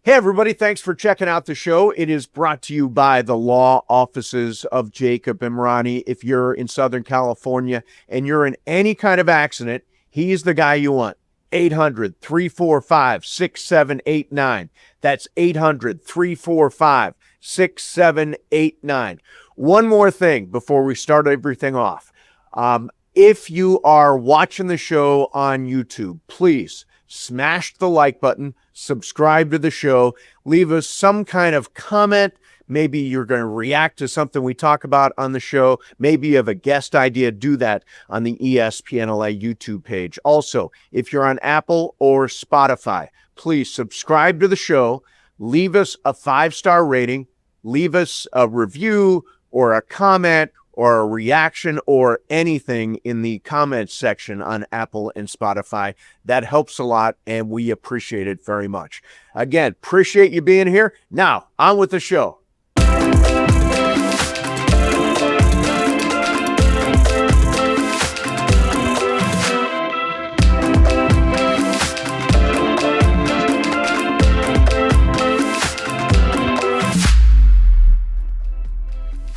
Hey, everybody. Thanks for checking out the show. It is brought to you by the law offices of Jacob Imrani. If you're in Southern California and you're in any kind of accident, he's the guy you want. 800-345-6789. That's 800-345-6789. One more thing before we start everything off. If you are watching the show on YouTube, please smash the like button, subscribe to the show, leave us some kind of comment. Maybe you're going to react to something we talk about on the show. Maybe you have a guest idea. Do that on the ESPN LA YouTube page. Also, if you're on Apple or Spotify, please subscribe to the show. Leave us a 5-star rating. Leave us a review or a comment or a reaction or anything in the comments section on Apple and Spotify. That helps a lot, and we appreciate it very much. Again, appreciate you being here. Now, on with the show.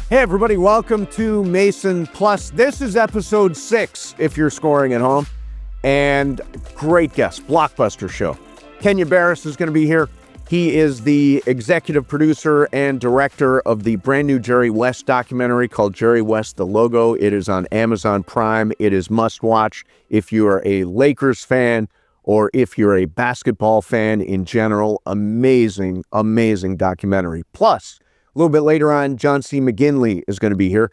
Hey, everybody. Welcome to MasonPlus. This is episode 6, if you're scoring at home. And great guest, blockbuster show. Kenya Barris is going to be here. He is the executive producer and director of the brand new Jerry West documentary called Jerry West, The Logo. It is on Amazon Prime. It is must watch if you are a Lakers fan or if you're a basketball fan in general. Amazing, amazing documentary. Plus, a little bit later on, John C. McGinley is going to be here.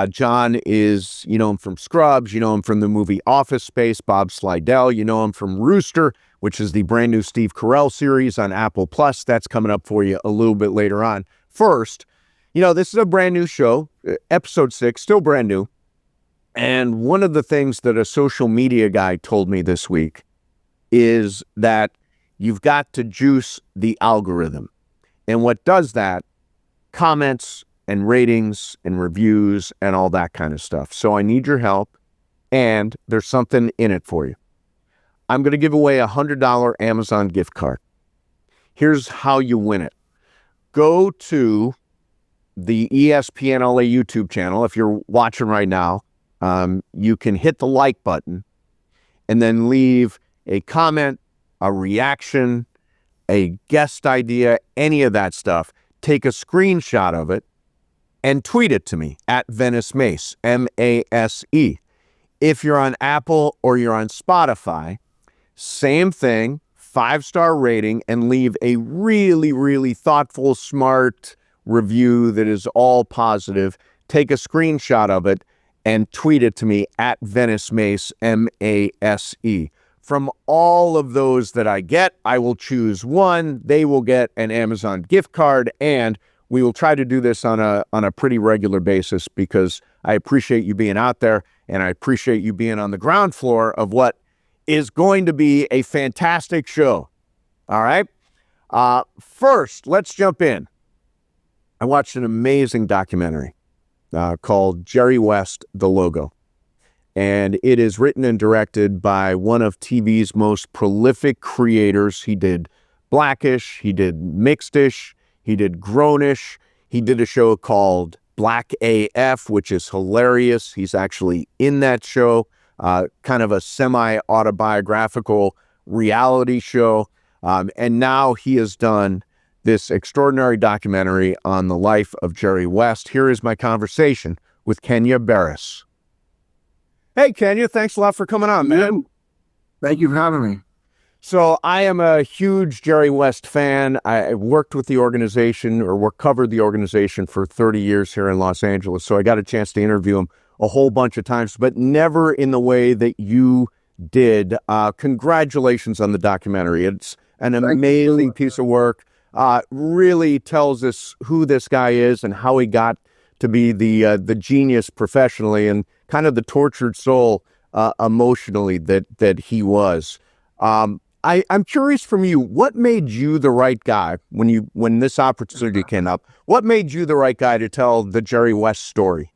John is, you know him from Scrubs. You know him from the movie Office Space, Bob Slydell. You know him from Rooster, which is the brand new Steve Carell series on Apple Plus. That's coming up for you a little bit later on. First, you know, this is a brand new show, episode 6, still brand new. And one of the things that a social media guy told me this week is that you've got to juice the algorithm. And what does that? Comments and ratings and reviews and all that kind of stuff. So I need your help, and there's something in it for you. I'm going to give away a $100 Amazon gift card. Here's how you win it. Go to the ESPN LA YouTube channel. If you're watching right now, you can hit the like button and then leave a comment, a reaction, a guest idea, any of that stuff. Take a screenshot of it and tweet it to me at Venice Mace, M-A-S-E. If you're on Apple or you're on Spotify, same thing, 5-star rating, and leave a really, really thoughtful, smart review that is all positive. Take a screenshot of it and tweet it to me at Venice Mace, M-A-S-E. From all of those that I get, I will choose one. They will get an Amazon gift card, and we will try to do this on a pretty regular basis because I appreciate you being out there, and I appreciate you being on the ground floor of what is going to be a fantastic show. All right? First, let's jump in. I watched an amazing documentary called Jerry West, The Logo. And it is written and directed by one of TV's most prolific creators. He did Blackish, he did Mixedish, he did Grownish. He did a show called Black AF, which is hilarious. He's actually in that show, kind of a semi-autobiographical reality show. And now he has done this extraordinary documentary on the life of Jerry West. Here is my conversation with Kenya Barris. Hey, Kenya, thanks a lot for coming on, man. Thank you for having me. So I am a huge Jerry West fan. I worked with the organization covered the organization for 30 years here in Los Angeles. So I got a chance to interview him a whole bunch of times, but never in the way that you did. Congratulations on the documentary. It's an amazing piece of work. Really tells us who this guy is and how he got to be the genius professionally and kind of the tortured soul emotionally that he was. I'm curious from you, what made you the right guy when this opportunity came up? What made you the right guy to tell the Jerry West story?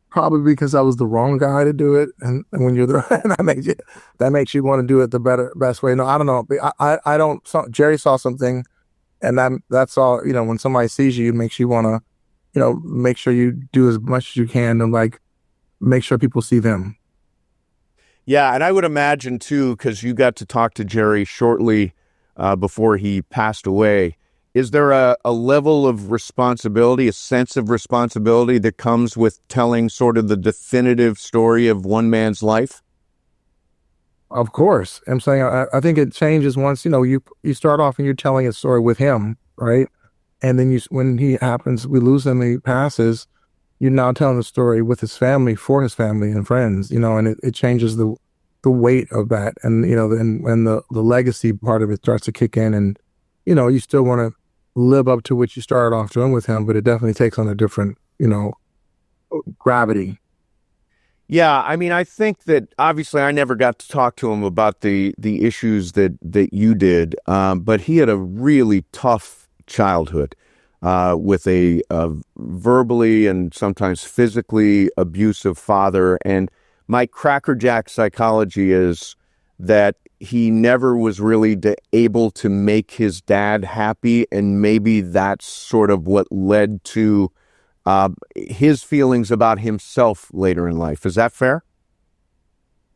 Probably because I was the wrong guy to do it, and when you're the that makes you want to do it the best way. No, I don't know. I don't. Jerry saw something And that's all, when somebody sees you, it makes you want to, make sure you do as much as you can to like make sure people see them. Yeah, and I would imagine too, because you got to talk to Jerry shortly before he passed away. Is there a level of responsibility, a sense of responsibility that comes with telling sort of the definitive story of one man's life? Of course. I'm saying I think it changes once, you start off and you're telling a story with him, right? And then when he happens, we lose him, he passes, you're now telling the story with his family, for his family and friends, and it changes the weight of that. And, and the legacy part of it starts to kick in, and, you still want to live up to what you started off doing with him, but it definitely takes on a different, gravity. Yeah, I mean, I think that obviously I never got to talk to him about the issues that you did, but he had a really tough childhood with a verbally and sometimes physically abusive father. And my crackerjack psychology is that he never was really able to make his dad happy, and maybe that's sort of what led to his feelings about himself later in life. Is that fair?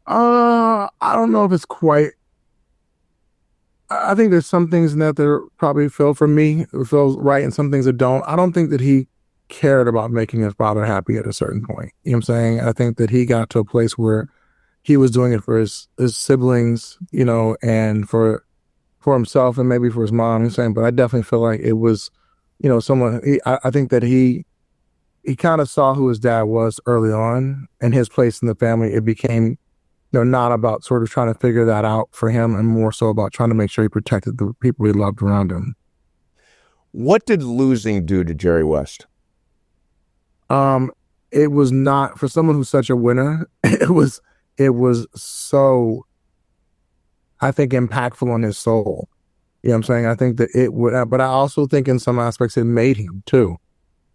I don't know if it's quite. I think there's some things in that probably feel for me, it feels right, and some things that don't. I don't think that he cared about making his father happy at a certain point. You know what I'm saying? I think that he got to a place where he was doing it for his siblings, and for himself and maybe for his mom. I'm saying, but I definitely feel like it was, someone. I think that he kind of saw who his dad was early on and his place in the family. It became, not about sort of trying to figure that out for him, and more so about trying to make sure he protected the people he loved around him. What did losing do to Jerry West? It was not, for someone who's such a winner, it was so, I think, impactful on his soul. You know what I'm saying? I think that it would, but I also think in some aspects it made him too.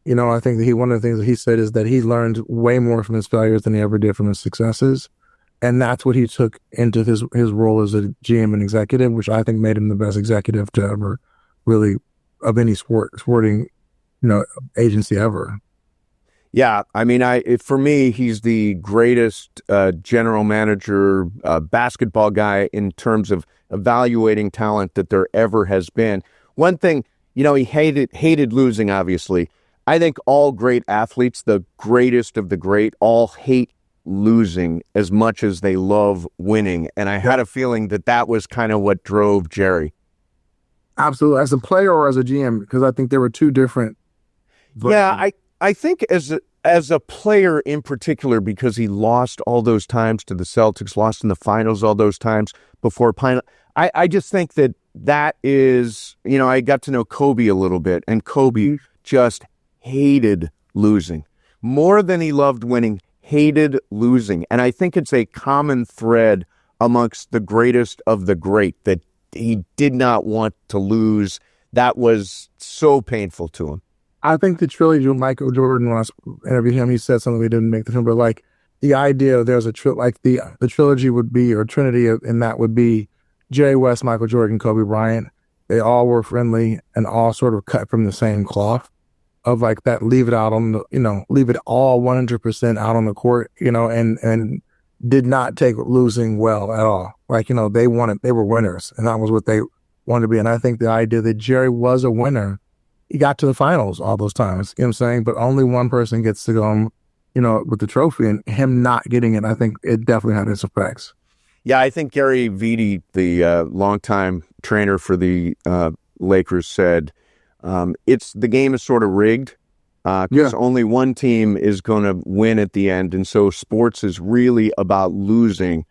I think that one of the things that he said is that he learned way more from his failures than he ever did from his successes. And that's what he took into his role as a GM and executive, which I think made him the best executive to ever really, of any sporting, agency ever. Yeah, I mean, for me, he's the greatest general manager, basketball guy in terms of evaluating talent that there ever has been. One thing, he hated losing, obviously. I think all great athletes, the greatest of the great, all hate losing as much as they love winning. And I had a feeling that was kind of what drove Jerry. Absolutely. As a player or as a GM, because I think there were two different versions. Yeah, I think as a player in particular, because he lost all those times to the Celtics, lost in the finals all those times before I just think that is, I got to know Kobe a little bit, and Kobe just hated losing more than he loved winning. Hated losing. And I think it's a common thread amongst the greatest of the great that he did not want to lose. That was so painful to him. I think the trilogy with Michael Jordan, when I interviewed him, he said something we didn't make the film, but like the idea of there's like the trilogy would be, or trinity, and that would be Jerry West, Michael Jordan, Kobe Bryant. They all were friendly and all sort of cut from the same cloth. Of like that, leave it out on the, leave it all 100% out on the court, and did not take losing well at all. Like, they were winners, and that was what they wanted to be. And I think the idea that Jerry was a winner, he got to the finals all those times, you know what I'm saying? But only one person gets to go, with the trophy, and him not getting it, I think it definitely had its effects. Yeah, I think Gary Vitti, the longtime trainer for the Lakers, said, the game is sort of rigged because only one team is going to win at the end. And so sports is really about losing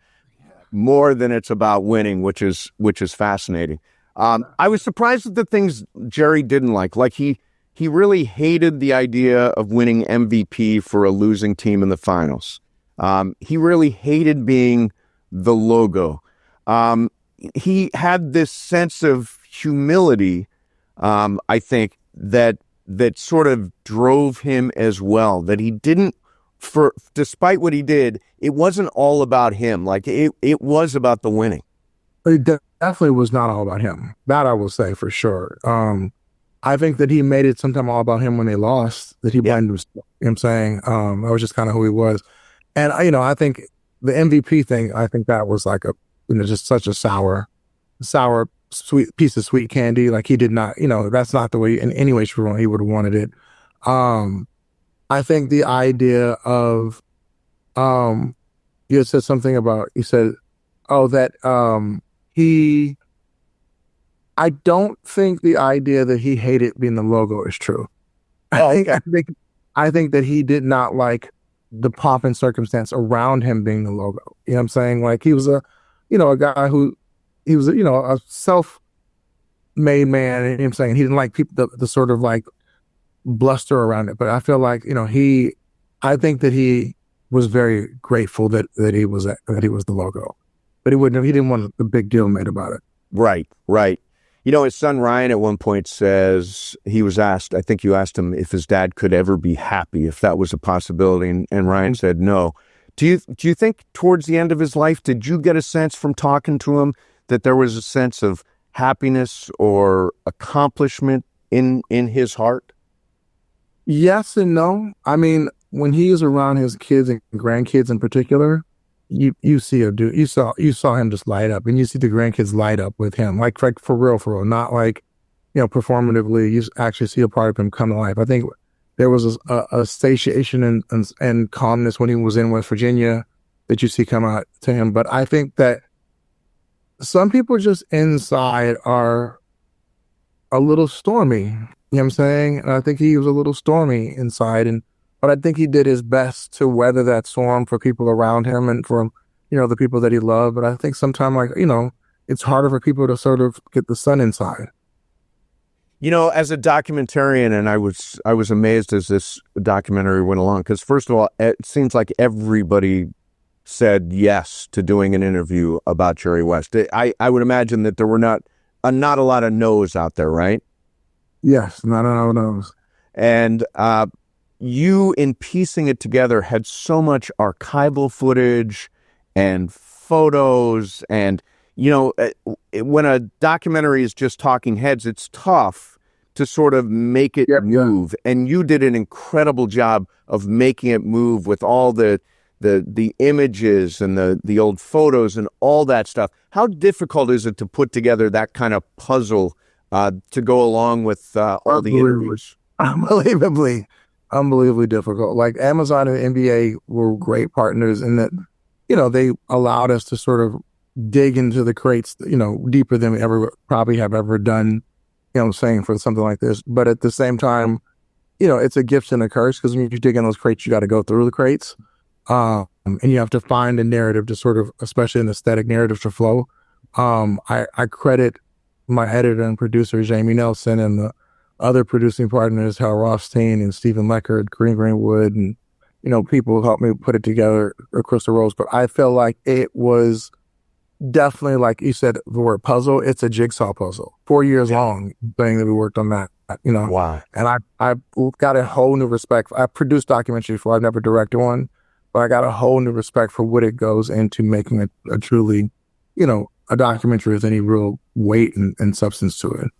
more than it's about winning, which is fascinating. I was surprised at the things Jerry didn't like. Like he really hated the idea of winning MVP for a losing team in the finals. He really hated being the logo. He had this sense of humility, I think, that sort of drove him as well, that he didn't, despite what he did, it wasn't all about him. Like it was about the winning. Definitely was not all about him. That I will say for sure. I think that he made it sometime all about him when they lost, that he blamed himself. You know what I'm saying? That was just kind of who he was. And, I think the MVP thing, I think that was like just such a sour, sweet piece of sweet candy. Like he did not, that's not the way in any way he would have wanted it. I think the idea of, you had said something about, you said, oh, that he, I don't think the idea that he hated being the logo is true. I think that he did not like the pomp and circumstance around him being the logo. You know what I'm saying? Like he was a guy who he was, a self-made man. You know what I'm saying? He didn't like people, the sort of like bluster around it. But I feel like, I think that he was very grateful that he was the logo, but he didn't want a big deal made about it. Right. His son Ryan at one point says he was asked, I think you asked him if his dad could ever be happy, if that was a possibility. And Ryan said no. Do you think towards the end of his life, did you get a sense from talking to him that there was a sense of happiness or accomplishment in his heart? Yes and no. I mean, when he was around his kids and grandkids in particular, you see a dude, you saw him just light up, and you see the grandkids light up with him, like for real, not like, performatively. You actually see a part of him come to life. I think there was a satiation and calmness when he was in West Virginia that you see come out to him. But I think that some people just inside are a little stormy. You know what I'm saying? And I think he was a little stormy inside, but I think he did his best to weather that storm for people around him and for, the people that he loved. But I think sometimes, it's harder for people to sort of get the sun inside. As a documentarian, and I was amazed as this documentary went along, because first of all, it seems like everybody said yes to doing an interview about Jerry West. I would imagine that there were not a lot of no's out there, right? Yes, not a lot of no's. And you, in piecing it together, had so much archival footage and photos. And, when a documentary is just talking heads, it's tough to sort of make it move. And you did an incredible job of making it move with all the images and the old photos and all that stuff. How difficult is it to put together that kind of puzzle to go along with all the interviews? Unbelievably difficult. Like Amazon and NBA were great partners in that, they allowed us to sort of dig into the crates, deeper than we ever probably have ever done, for something like this. But at the same time, it's a gift and a curse, because when you dig in those crates, you got to go through the crates. And you have to find a narrative to sort of, especially an aesthetic narrative, to flow. I credit my editor and producer, Jamie Nelson, and the other producing partners, Hal Rothstein and Stephen Leckert, Green Greenwood, and, people who helped me put it together, Crystal Rose. But I feel like it was definitely, like you said, the word puzzle, it's a jigsaw puzzle. 4 years long thing that we worked on that, Wow. And I got a whole new respect. I produced documentaries before. I've never directed one, but I got a whole new respect for what it goes into making a truly, a documentary with any real weight and substance to it.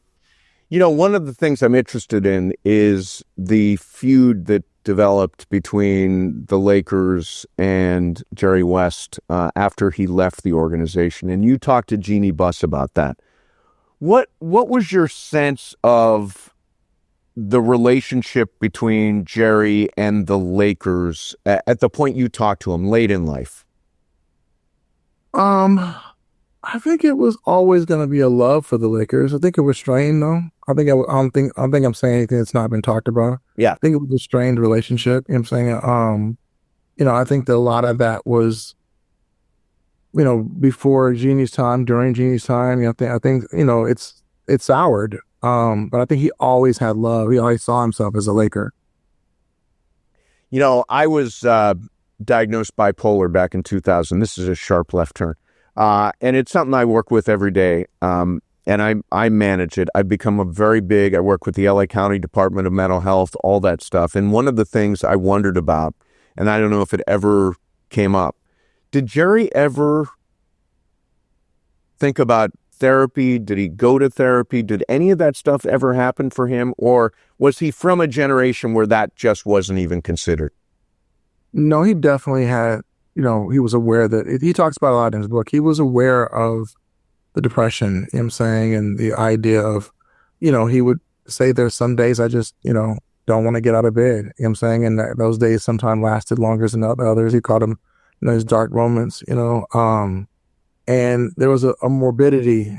One of the things I'm interested in is the feud that developed between the Lakers and Jerry West after he left the organization. And you talked to Jeannie Buss about that. What was your sense of the relationship between Jerry and the Lakers at the point you talked to him late in life? I think it was always going to be a love for the Lakers. I think it was strained, though. I don't think I'm saying anything that's not been talked about. Yeah. I think it was a strained relationship. You know what I'm saying? I think that a lot of that was, before Jeannie's time, during Jeannie's time. I think it's soured. But I think he always had love. He always saw himself as a Laker. I was diagnosed bipolar back in 2000. This is a sharp left turn. And it's something I work with every day. And I manage it. I've become I work with the LA County Department of Mental Health, all that stuff. And one of the things I wondered about, and I don't know if it ever came up, did Jerry ever think about therapy? Did he go to therapy? Did any of that stuff ever happen for him? Or was he from a generation where that just wasn't even considered? No, he definitely had, he was aware that he talks about a lot in his book. He was aware of the depression, I'm saying, and the idea of, he would say there's some days I just, don't want to get out of bed, I'm saying, and those days sometimes lasted longer than others. He called them, his dark moments, and there was a morbidity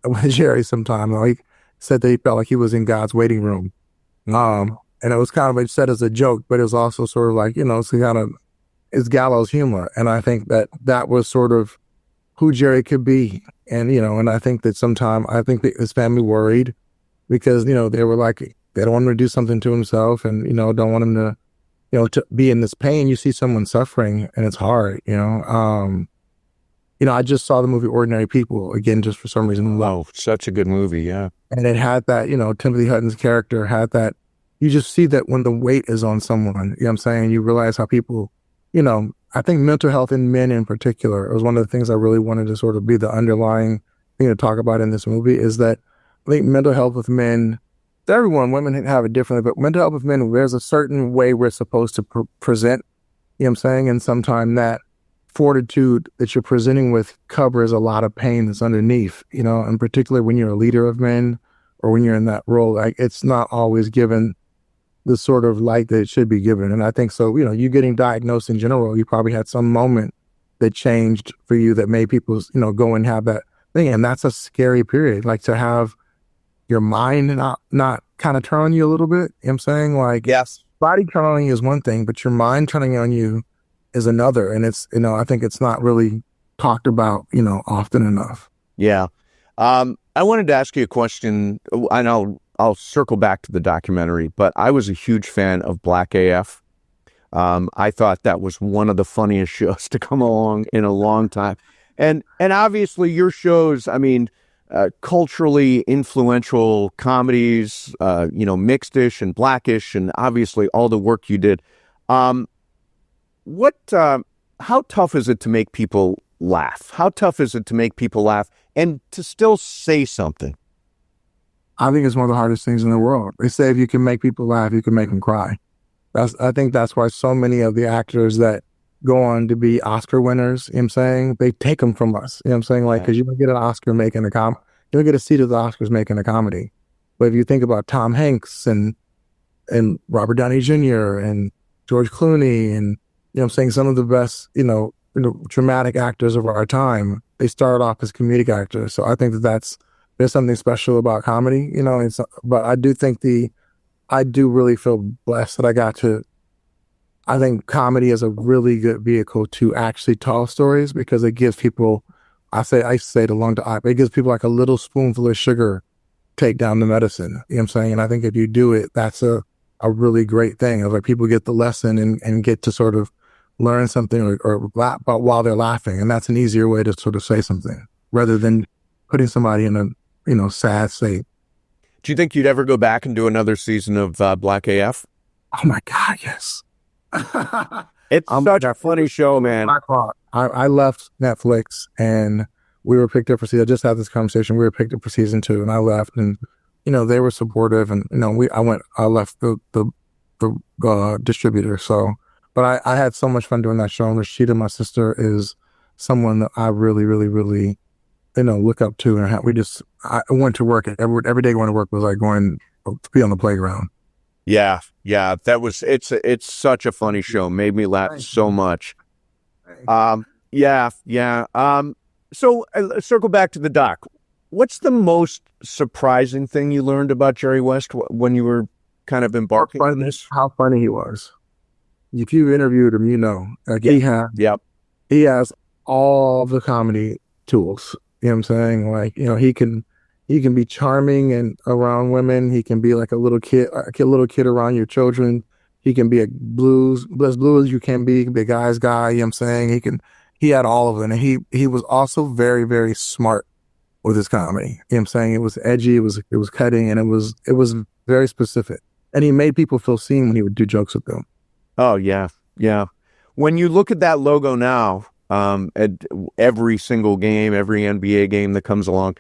with Jerry sometime. He said that he felt like he was in God's waiting room. And it was kind of said as a joke, but it was also sort of like, it's kind of, it's gallows humor. And I think that was sort of who Jerry could be. And, and I think that that his family worried because, they were like, they don't want him to do something to himself and, don't want him to, to be in this pain. You see someone suffering and it's hard, I just saw the movie Ordinary People again, just for some reason. Wow, such a good movie, yeah. And it had that, Timothy Hutton's character had that. You just see that when the weight is on someone, I'm saying, you realize how people, I think mental health in men in particular, it was one of the things I really wanted to sort of be the underlying thing to talk about in this movie is that I think mental health with men, everyone, women have it differently, but mental health with men, there's a certain way we're supposed to present, I'm saying, and sometimes that fortitude that you're presenting with covers a lot of pain that's underneath, and particularly when you're a leader of men or when you're in that role, like it's not always given the sort of light that it should be given. And I think so, you getting diagnosed in general, you probably had some moment that changed for you that made people, go and have that thing. And that's a scary period, like to have your mind not kind of turn on you a little bit. I'm saying, like, yes, body turning on you is one thing, but your mind turning on you is another. And it's, I think it's not really talked about, often enough. Yeah. I wanted to ask you a question. I know I'll circle back to the documentary, but I was a huge fan of Black AF. I thought that was one of the funniest shows to come along in a long time. And obviously your shows, I mean, culturally influential comedies, mixed-ish and blackish, and obviously all the work you did. How tough is it to make people laugh? How tough is it to make people laugh and to still say something? I think it's one of the hardest things in the world. They say if you can make people laugh, you can make them cry. I think that's why so many of the actors that go on to be Oscar winners, I'm saying, they take them from us. I'm saying, like, because you don't get an Oscar making a comedy. You don't get a seat at the Oscars making a comedy. But if you think about Tom Hanks and Robert Downey Jr. and George Clooney and, I'm saying, some of the best, dramatic actors of our time, they started off as comedic actors. So I think there's something special about comedy, but I do think I do really feel blessed that I think comedy is a really good vehicle to actually tell stories because it gives people, I say it a long time, it gives people like a little spoonful of sugar, take down the medicine, I'm saying? And I think if you do it, that's a really great thing. Of like people get the lesson and get to sort of learn something or laugh about while they're laughing. And that's an easier way to sort of say something rather than putting somebody in a, sad state. Do you think you'd ever go back and do another season of Black AF? Oh my God, yes. It's such a funny show, man. I left Netflix and we were picked up for season. I just had this conversation. We were picked up for season 2 and I left and, they were supportive and, I left the distributor. So, but I had so much fun doing that show. And Rashida, my sister, is someone that I really, really, really, look up to. And I went to work. Every day going to work was like going to be on the playground. Yeah. It's such a funny show. Made me laugh so much. Yeah. So circle back to the doc. What's the most surprising thing you learned about Jerry West when you were kind of embarking on this? How funny he was. If you interviewed him, like he has all the comedy tools. You know what I'm saying? Like, he can be charming and around women. He can be like a little kid around your children. He can be as blue as you can be. He can be a guy's guy. You know what I'm saying? He had all of it. And he was also very, very smart with his comedy. You know what I'm saying? It was edgy. It was cutting, and it was very specific. And he made people feel seen when he would do jokes with them. Oh yeah. When you look at that logo now, at every single game, every NBA game that comes along.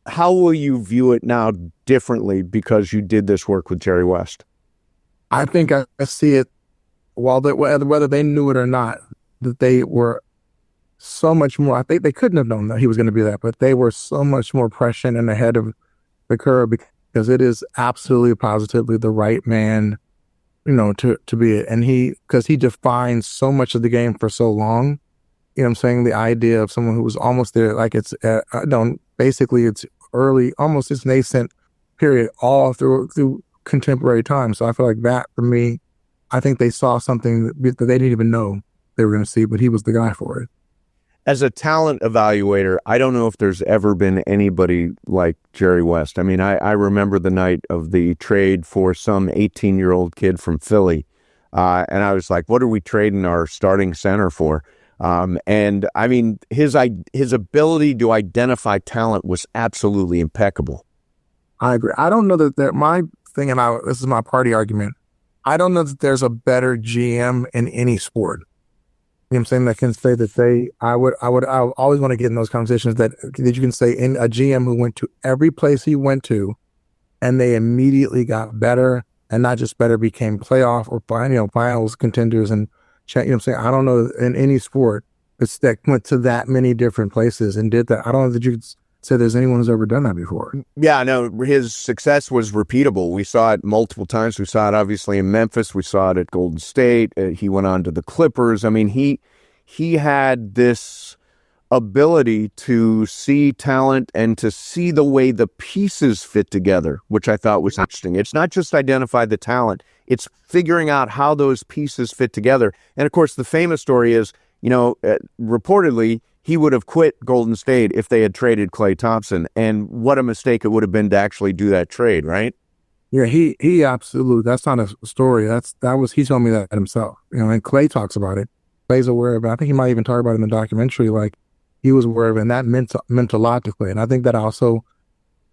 How will you view it now differently because you did this work with Jerry West? I think I see it, whether they knew it or not, that they were so much more. I think they couldn't have known that he was going to be that, but they were so much more prescient and ahead of the curve because it is absolutely positively the right man, to be it. And because he defined so much of the game for so long, what I'm saying? The idea of someone who was almost there, like it's, basically it's early, almost it's nascent period all through contemporary time. So I feel like that for me, I think they saw something that they didn't even know they were going to see, but he was the guy for it. As a talent evaluator, I don't know if there's ever been anybody like Jerry West. I mean, I remember the night of the trade for some 18-year-old kid from Philly. And I was like, what are we trading our starting center for? And I mean, his ability to identify talent was absolutely impeccable. I agree. I don't know that my thing, and this is my party argument, I don't know that there's a better GM in any sport. You know what I'm saying? That can say that I always want to get in those conversations that you can say in a GM who went to every place he went to and they immediately got better, and not just better, became playoff or finals contenders. And you know what I'm saying? I don't know in any sport that went to that many different places and did that. I don't know that you could say there's anyone who's ever done that before. Yeah, no, his success was repeatable. We saw it multiple times. We saw it obviously in Memphis. We saw it at Golden State. He went on to the Clippers. I mean, he had this ability to see talent and to see the way the pieces fit together, which I thought was interesting. It's not just identify the talent. It's figuring out how those pieces fit together. And of course, the famous story is, reportedly, he would have quit Golden State if they had traded Klay Thompson. And what a mistake it would have been to actually do that trade, right? Yeah, he absolutely, that's not a story. He told me that himself. And Klay talks about it. Klay's aware of it. I think he might even talk about it in the documentary, like he was aware of it, and that meant a lot to Klay. And I think that also,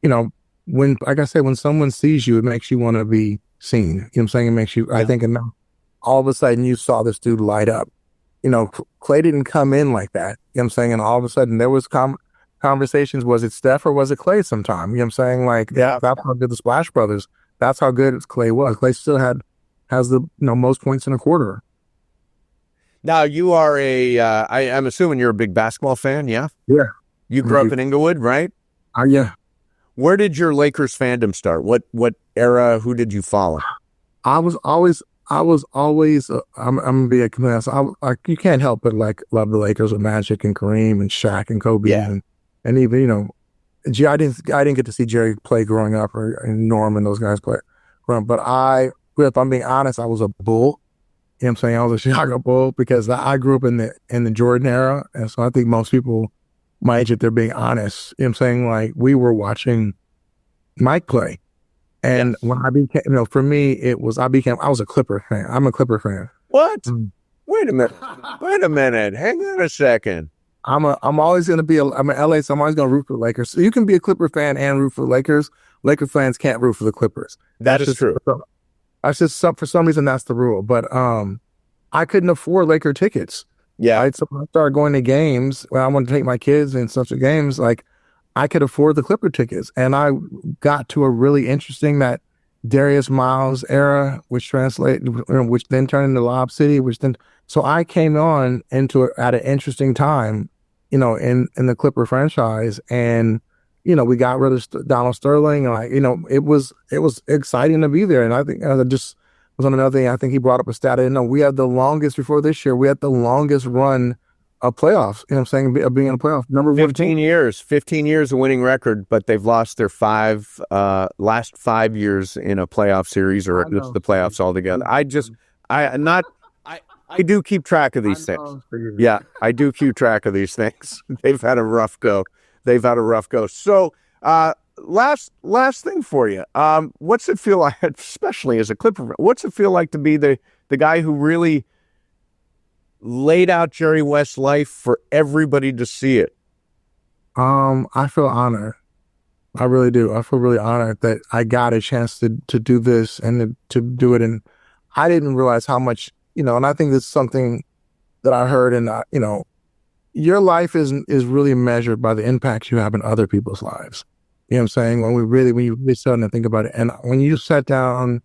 when, like I said, when someone sees you, it makes you want to be seen. You know what I'm saying? It makes you, I think, and now all of a sudden you saw this dude light up. Klay didn't come in like that. You know what I'm saying? And all of a sudden there was conversations, was it Steph or was it Klay sometime? You know what I'm saying? Like, that's how good the Splash Brothers, that's how good Klay was. Klay still has the most points in a quarter. Now, you are I'm assuming you're a big basketball fan, yeah? Yeah. You grew up in Inglewood, right? Yeah. Where did your Lakers fandom start? What era, who did you follow? I was always, I'm gonna be a complete honest. You can't help but love the Lakers with Magic and Kareem and Shaq and Kobe and even I didn't get to see Jerry play growing up or Norm and those guys play growing up. But if I'm being honest, I was a Bull. You know what I'm saying? I was a Chicago Bull because I grew up in the Jordan era, and so I think most people my age, if they're being honest, you know what I'm saying? Like, we were watching Mike play. And when I became, for me, I was a Clipper fan. I'm a Clipper fan. What? Wait a minute. Hang on a second. I'm always going to be, I'm in LA, so I'm always going to root for the Lakers. So you can be a Clipper fan and root for the Lakers. Laker fans can't root for the Clippers. That is true. That's just for some reason, that's the rule. But I couldn't afford Laker tickets. Yeah. Right? So when I started going to games, when I wanted to take my kids and stuff to games, like, I could afford the Clipper tickets. And I got to a really interesting, that Darius Miles era, which then turned into Lob City, so I came on at an interesting time, in the Clipper franchise. And, we got rid of Donald Sterling, and it was exciting to be there. And I think just was on another thing. I think he brought up a stat. I didn't know we had the longest before this year. We had the longest run of playoffs. You know what I'm saying? Of being in a playoff. Number 15 years of winning record, but they've lost their last 5 years in a playoff series, or just the playoffs altogether. I do keep track of these things. Yeah, I do keep track of these things. They've had a rough go. So, last thing for you. What's it feel like, especially as a Clipper, what's it feel like to be the guy who really laid out Jerry West's life for everybody to see it? I feel honored. I really do. I feel really honored that I got a chance to do this and to do it. And I didn't realize how much, and I think this is something that I heard, and your life is really measured by the impacts you have in other people's lives. You know what I'm saying? When you really start to think about it, and when you sat down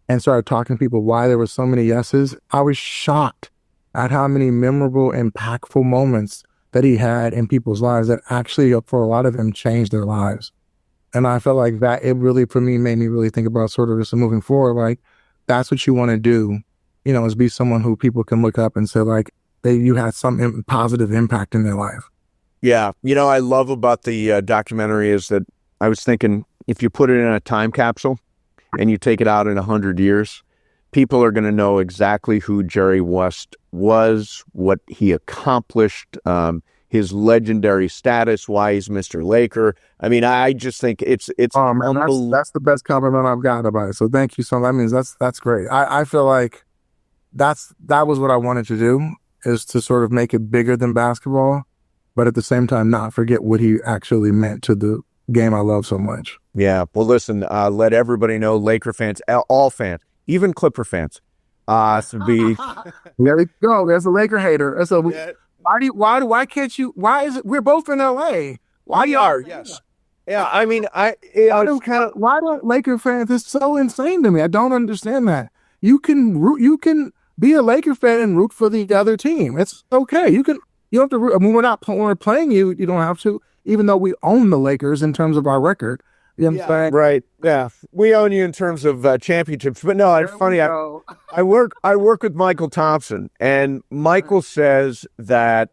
and started talking to people why there were so many yeses, I was shocked at how many memorable, impactful moments that he had in people's lives that actually, for a lot of them, changed their lives. And I felt like that it really, for me, made me really think about sort of just moving forward. Like, that's what you want to do, is be someone who people can look up and say, like, you had some positive impact in their life. Yeah. I love about the documentary is that I was thinking if you put it in a time capsule and you take it out in 100 years, people are going to know exactly who Jerry West was, what he accomplished, his legendary status, why he's Mr. Laker. I mean, I just think it's oh man, that's the best compliment I've gotten about it. So thank you so much. I mean, that's great. I feel like that was what I wanted to do, is to sort of make it bigger than basketball, but at the same time not forget what he actually meant to the game I love so much. Yeah. Well, listen, let everybody know, Laker fans, all fans, even Clipper fans, to be. There we go. There's a Laker hater. Why can't you? Why is it? We're both in LA. Why We are, yes. Yeah, I mean, why don't Laker fans? It's so insane to me. I don't understand that. You can be a Laker fan and root for the other team. It's okay. You don't have to root. I mean, when we're playing you don't have to, even though we own the Lakers in terms of our record. You know what I'm saying? Right. Yeah. We own you in terms of championships. But no, it's funny. I work with Michael Thompson, and Michael says that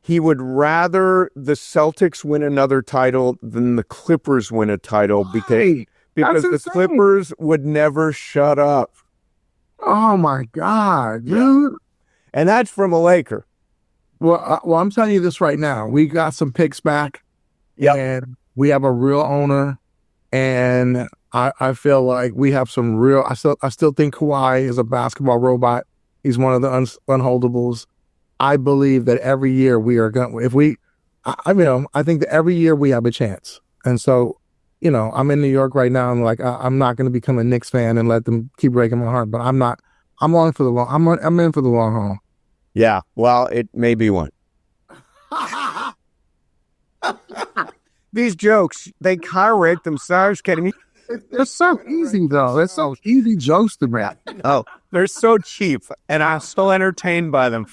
he would rather the Celtics win another title than the Clippers win a title because the Clippers would never shut up. Oh my God, dude. Yeah. And that's from a Laker. Well, I'm telling you this right now. We got some picks back. Yeah. And we have a real owner. And I feel like we have some real, I still think Kawhi is a basketball robot. He's one of the unholdables. I believe that every year we are going, I think that every year we have a chance. And so, I'm in New York right now. And I'm not going to become a Knicks fan and let them keep breaking my heart, but I'm in for the long haul. Yeah. Well, it may be one. These jokes, they carrot themselves, kidding me. They're so easy, though. It's so easy jokes to make. Oh, they're so cheap, and I'm still entertained by them.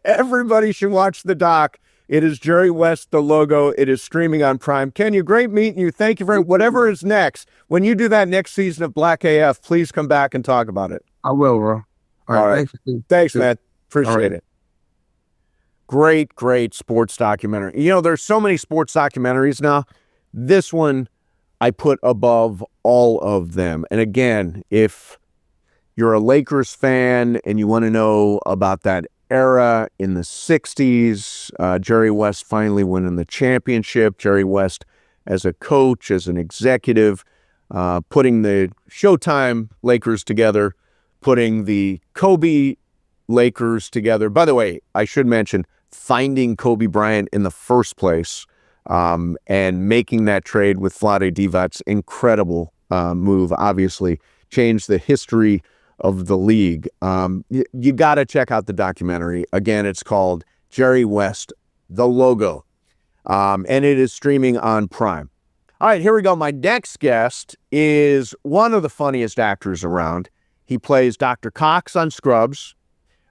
Everybody should watch the doc. It is Jerry West, the logo. It is streaming on Prime. Kenya, great meeting you. Thank you very much. Whatever is next, when you do that next season of Black AF, please come back and talk about it. I will, bro. All right. Thanks, man. Appreciate it. Great sports documentary. There's so many sports documentaries now. This one I put above all of them. And again, if you're a Lakers fan and you want to know about that era in the 60s, Jerry West finally winning the championship, Jerry West as a coach, as an executive, putting the Showtime Lakers together, putting the Kobe Lakers together. By the way, I should mention finding Kobe Bryant in the first place and making that trade with Vlade Divac's incredible move, obviously changed the history of the league. You got to check out the documentary. Again, it's called Jerry West, the logo, and it is streaming on Prime. All right, here we go. My next guest is one of the funniest actors around. He plays Dr. Cox on Scrubs,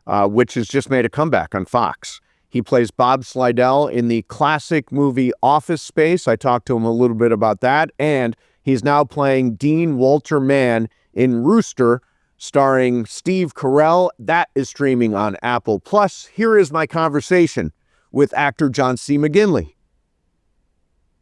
which has just made a comeback on Fox. He plays Bob Slydell in the classic movie Office Space. I talked to him a little bit about that. And he's now playing Dean Walter Mann in Rooster, starring Steve Carell. That is streaming on Apple Plus. Here is my conversation with actor John C. McGinley.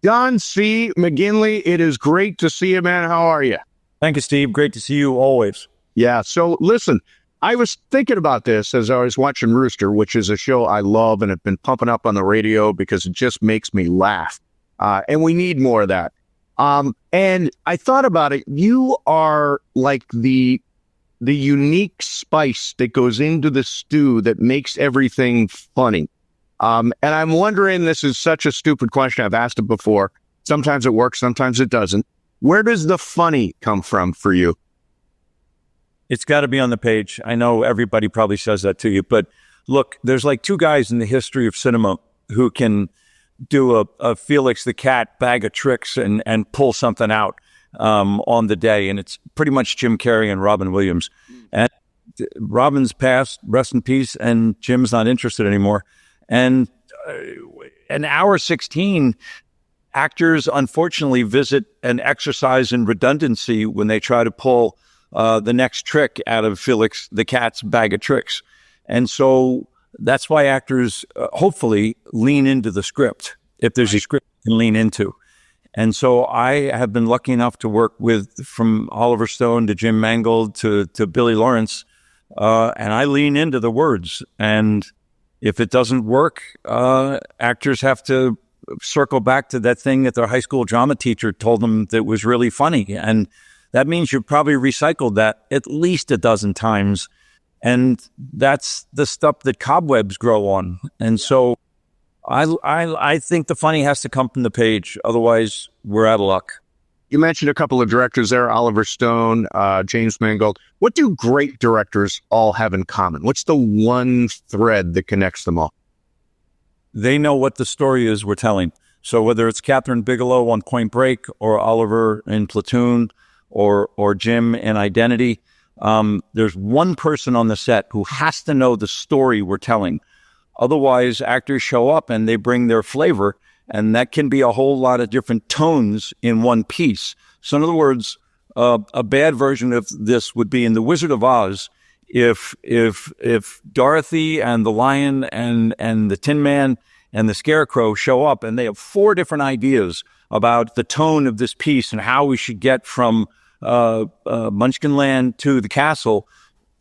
John C. McGinley, it is great to see you, man. How are you? Thank you, Steve. Great to see you always. Yeah. So listen, I was thinking about this as I was watching Rooster, which is a show I love and have been pumping up on the radio because it just makes me laugh. And we need more of that. And I thought about it. You are like the unique spice that goes into the stew that makes everything funny. And I'm wondering, this is such a stupid question. I've asked it before. Sometimes it works, sometimes it doesn't. Where does the funny come from for you? It's got to be on the page. I know everybody probably says that to you, but look, there's like two guys in the history of cinema who can do a Felix the Cat bag of tricks and pull something out on the day. And it's pretty much Jim Carrey and Robin Williams. And Robin's passed, rest in peace, and Jim's not interested anymore. And an hour 16, actors unfortunately visit an exercise in redundancy when they try to pull the next trick out of Felix the Cat's bag of tricks. And so that's why actors hopefully lean into the script, if there's a script you can lean into. And so I have been lucky enough to work with, from Oliver Stone to Jim Mangold to Billy Lawrence, and I lean into the words. And if it doesn't work, actors have to circle back to that thing that their high school drama teacher told them that was really funny. And that means you've probably recycled that at least a dozen times. And that's the stuff that cobwebs grow on. And so I think the funny has to come from the page. Otherwise, we're out of luck. You mentioned a couple of directors there, Oliver Stone, James Mangold. What do great directors all have in common? What's the one thread that connects them all? They know what the story is we're telling. So whether it's Catherine Bigelow on Point Break, or Oliver in Platoon, or Jim in Identity, there's one person on the set who has to know the story we're telling. Otherwise, actors show up and they bring their flavor, and that can be a whole lot of different tones in one piece. So in other words, a bad version of this would be in The Wizard of Oz. If Dorothy and the Lion and the Tin Man and the Scarecrow show up and they have four different ideas about the tone of this piece and how we should get from Munchkinland to the castle,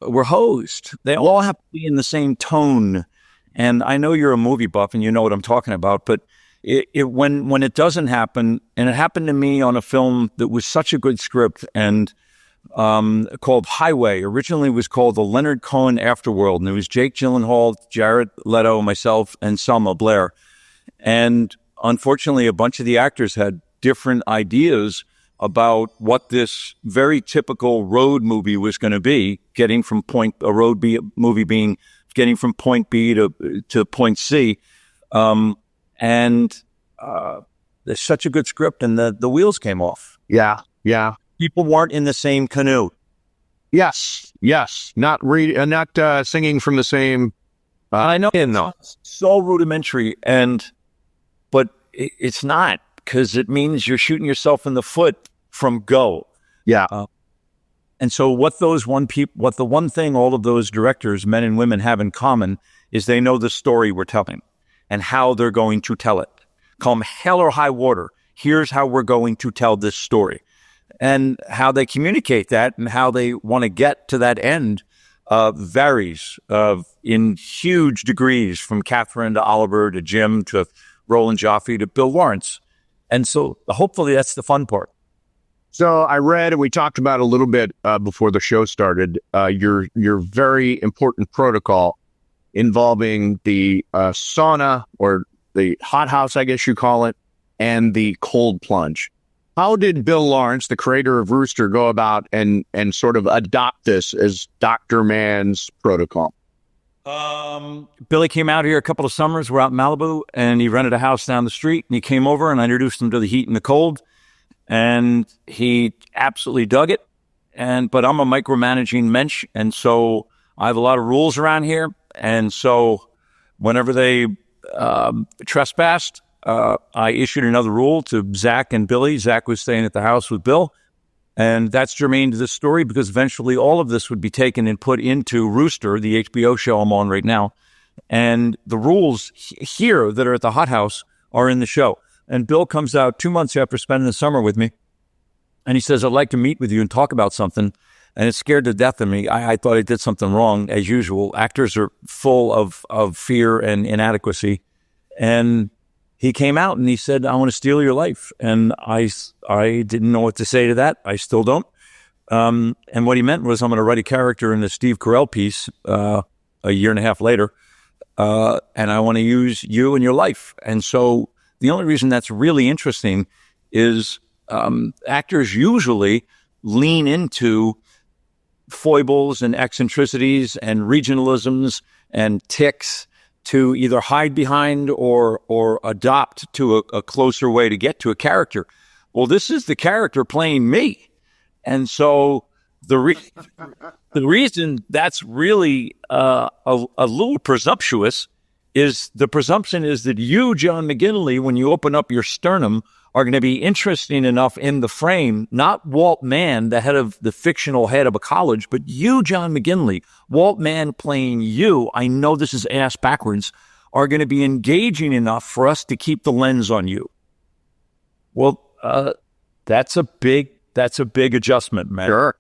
we're hosed. They all have to be in the same tone. And I know you're a movie buff and you know what I'm talking about, but when it doesn't happen, and it happened to me on a film that was such a good script and called Highway. Originally it was called The Leonard Cohen Afterworld, and it was Jake Gyllenhaal, Jared Leto, myself, and Selma Blair. And unfortunately, a bunch of the actors had different ideas about what this very typical road movie was going to be, getting from point B to point C. And there's such a good script, and the wheels came off. Yeah. People weren't in the same canoe. Yes. Not singing from the same. I know it's so rudimentary, but it's not, because it means you're shooting yourself in the foot from go. Yeah. And so what the one thing all of those directors, men and women, have in common is they know the story we're telling and how they're going to tell it. Come hell or high water, here's how we're going to tell this story. And how they communicate that and how they want to get to that end varies in huge degrees, from Catherine to Oliver to Jim to Roland Joffe to Bill Lawrence. And so hopefully that's the fun part. So I read, and we talked about a little bit before the show started, your very important protocol involving the sauna, or the hot house, I guess you call it, and the cold plunge. How did Bill Lawrence, the creator of Rooster, go about and sort of adopt this as Dr. Mann's protocol? Billy came out here a couple of summers. We're out in Malibu, and he rented a house down the street, and he came over, and I introduced him to the heat and the cold, and he absolutely dug it. But I'm a micromanaging mensch, and so I have a lot of rules around here. And so whenever they trespassed, I issued another rule to Zach and Billy. Zach was staying at the house with Bill. And that's germane to this story, because eventually all of this would be taken and put into Rooster, the HBO show I'm on right now. And the rules here that are at the hot house are in the show. And Bill comes out 2 months after spending the summer with me, and he says, I'd like to meet with you and talk about something. And it scared to death of me. I thought I did something wrong, as usual. Actors are full of fear and inadequacy. And he came out and he said, I want to steal your life. And I didn't know what to say to that. I still don't. And what he meant was, I'm going to write a character in the Steve Carell piece a year and a half later, and I want to use you in your life. And so the only reason that's really interesting is actors usually lean into foibles and eccentricities and regionalisms and ticks to either hide behind or adopt to a closer way to get to a character. Well, this is the character playing me. And so the reason that's really a little presumptuous is the presumption is that you, John McGinley, when you open up your sternum, are going to be interesting enough in the frame, not Walt Mann, the fictional head of a college, but you, John McGinley, Walt Mann playing you, I know this is ass backwards, are going to be engaging enough for us to keep the lens on you. Well, that's a big adjustment, man. Sure.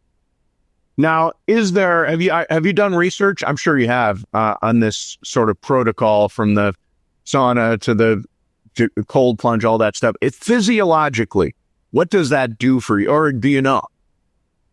Now, have you done research? I'm sure you have on this sort of protocol from the sauna to the cold plunge, all that stuff. Physiologically, what does that do for you? Or do you know?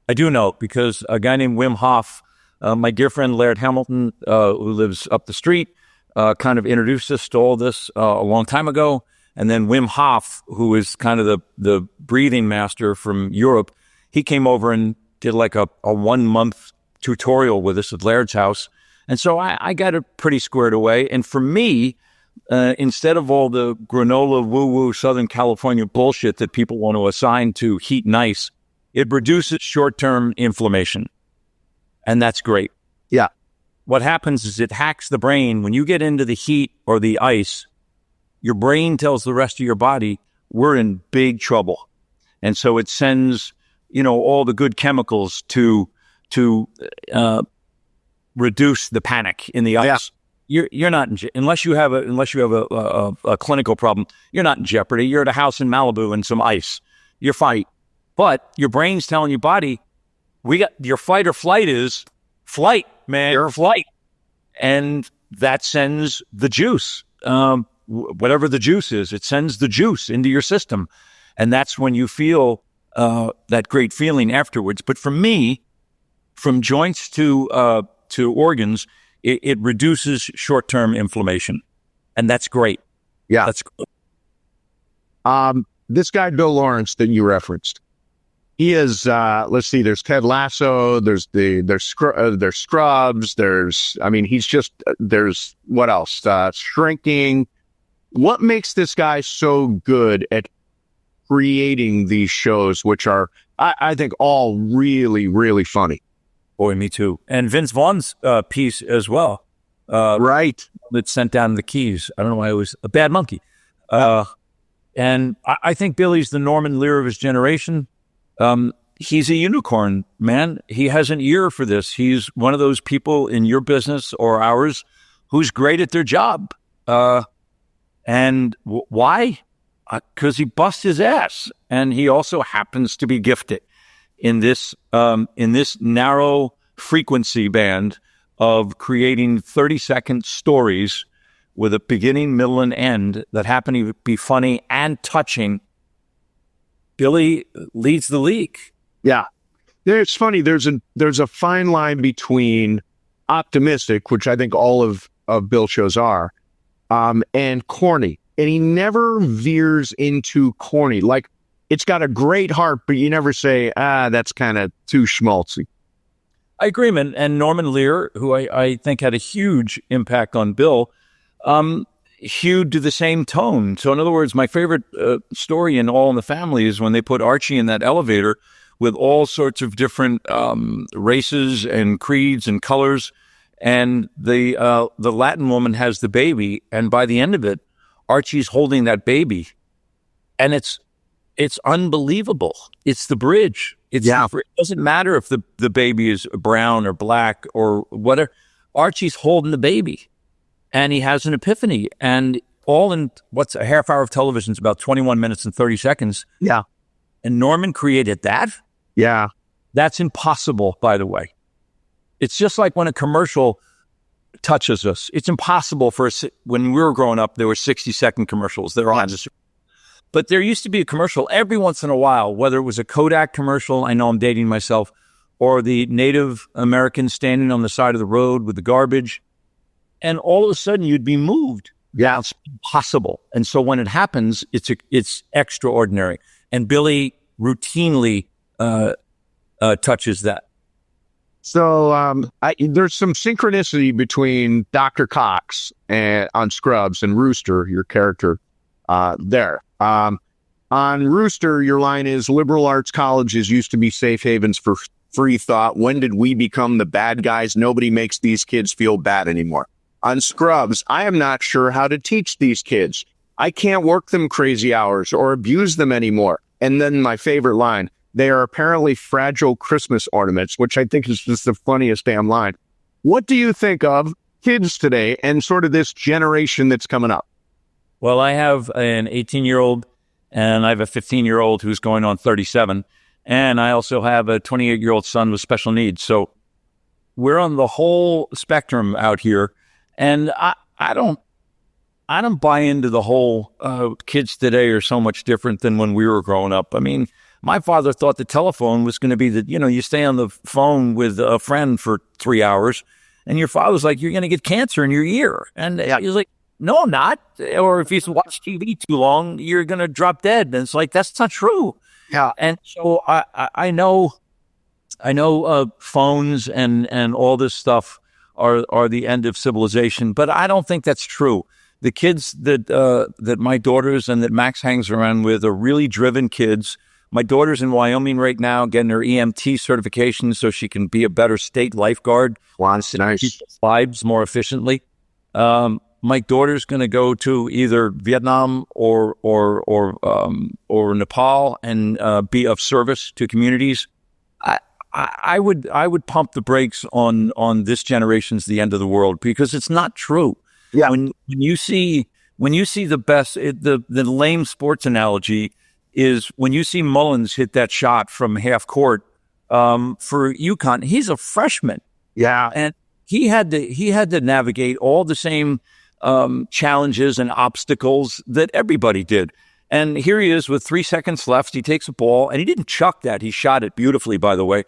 I do know, because a guy named Wim Hof, my dear friend Laird Hamilton, who lives up the street, kind of introduced us to all this a long time ago. And then Wim Hof, who is kind of the breathing master from Europe, he came over and did like a 1 month tutorial with us at Laird's house. And so I got it pretty squared away. And for me, instead of all the granola woo-woo Southern California bullshit that people want to assign to heat and ice, it reduces short-term inflammation. And that's great. Yeah. What happens is it hacks the brain. When you get into the heat or the ice, your brain tells the rest of your body, we're in big trouble. And so it sends, all the good chemicals to reduce the panic in the ice. Yeah. You're not unless you have a clinical problem, you're not in jeopardy. You're at a house in Malibu and some ice. You're fine. But your brain's telling your body, your fight or flight is flight, man. Sure. Flight. And that sends the juice. Whatever the juice is, it sends the juice into your system. And that's when you feel that great feeling afterwards. But for me, from joints to organs, it reduces short-term inflammation. And that's great. Yeah. That's cool. This guy, Bill Lawrence, that you referenced, he is, let's see, there's Ted Lasso, there's Scrubs, there's what else? Shrinking. What makes this guy so good at creating these shows, which are, I think, all really, really funny? Boy, me too. And Vince Vaughn's piece as well. Right. That sent down the keys. I don't know why it was a bad monkey. And I think Billy's the Norman Lear of his generation. He's a unicorn, man. He has an ear for this. He's one of those people in your business or ours who's great at their job. And why? Because he busts his ass, and he also happens to be gifted in this narrow frequency band of creating 30-second stories with a beginning, middle, and end that happen to be funny and touching. Billy leads the league. Yeah, it's funny. There's a fine line between optimistic, which I think all of Bill's shows are, and corny. And he never veers into corny. Like, it's got a great heart, but you never say, that's kind of too schmaltzy. I agree, man. And Norman Lear, who I think had a huge impact on Bill, hewed to the same tone. So in other words, my favorite story in All in the Family is when they put Archie in that elevator with all sorts of different races and creeds and colors. And the Latin woman has the baby. And by the end of it, Archie's holding that baby. And it's unbelievable. It's the bridge. It doesn't matter if the baby is brown or black or whatever. Archie's holding the baby. And he has an epiphany. And all in, what's a half hour of television is about 21 minutes and 30 seconds. Yeah. And Norman created that? Yeah. That's impossible, by the way. It's just like when a commercial touches us. It's impossible when we were growing up, there were 60-second commercials. But there used to be a commercial every once in a while, whether it was a Kodak commercial, I know I'm dating myself, or the Native American standing on the side of the road with the garbage. And all of a sudden you'd be moved. Yeah. It's impossible. And so when it happens, it's extraordinary. And Billy routinely touches that. So there's some synchronicity between Dr. Cox and on Scrubs and Rooster, your character there. On Rooster, your line is, liberal arts colleges used to be safe havens for free thought. When did we become the bad guys? Nobody makes these kids feel bad anymore. On Scrubs, I am not sure how to teach these kids. I can't work them crazy hours or abuse them anymore. And then my favorite line, they are apparently fragile Christmas ornaments, which I think is just the funniest damn line. What do you think of kids today and sort of this generation that's coming up? Well, I have an 18-year-old and I have a 15-year-old who's going on 37. And I also have a 28-year-old son with special needs. So we're on the whole spectrum out here. And I don't buy into the whole kids today are so much different than when we were growing up. I mean, my father thought the telephone was going to be you stay on the phone with a friend for 3 hours and your father's like, you're going to get cancer in your ear. And he was like, no, I'm not. Or if you watch TV too long, you're going to drop dead. And it's like, that's not true. Yeah. And so I know phones and all this stuff are the end of civilization, but I don't think that's true. The kids that my daughters and that Max hangs around with are really driven kids. My daughter's in Wyoming right now getting her EMT certification so she can be a better state lifeguard. Wow, that's nice. People's lives more efficiently. My daughter's going to go to either Vietnam or Nepal and be of service to communities. I would pump the brakes on this generation's the end of the world because it's not true. Yeah. When you see the best, the lame sports analogy is when you see Mullins hit that shot from half court for UConn. He's a freshman. Yeah. And he had to navigate all the same challenges and obstacles that everybody did. And here he is with 3 seconds left. He takes a ball, and he didn't chuck that. He shot it beautifully, by the way.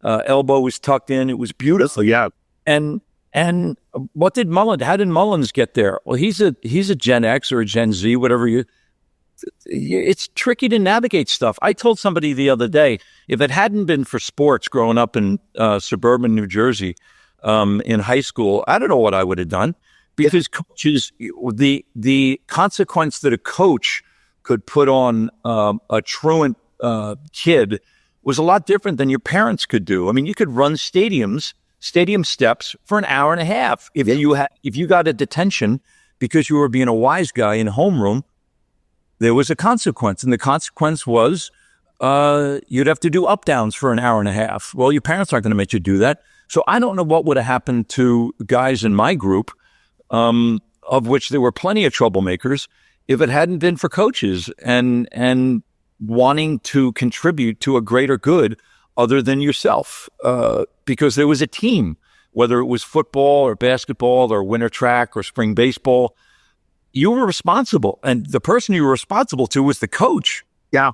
Elbow was tucked in. It was beautiful. Yeah. And how did Mullins get there? Well, he's a Gen X or a Gen Z, whatever it's tricky to navigate stuff. I told somebody the other day, if it hadn't been for sports growing up in suburban New Jersey in high school, I don't know what I would have done. Because coaches, the consequence that a coach could put on a truant kid was a lot different than your parents could do. I mean, you could run stadium steps for an hour and a half. If you got a detention because you were being a wise guy in homeroom, there was a consequence. And the consequence was you'd have to do up downs for an hour and a half. Well, your parents aren't going to make you do that. So I don't know what would have happened to guys in my group, of which there were plenty of troublemakers, if it hadn't been for coaches and wanting to contribute to a greater good other than yourself, because there was a team, whether it was football or basketball or winter track or spring baseball. You were responsible, and the person you were responsible to was the coach. Yeah.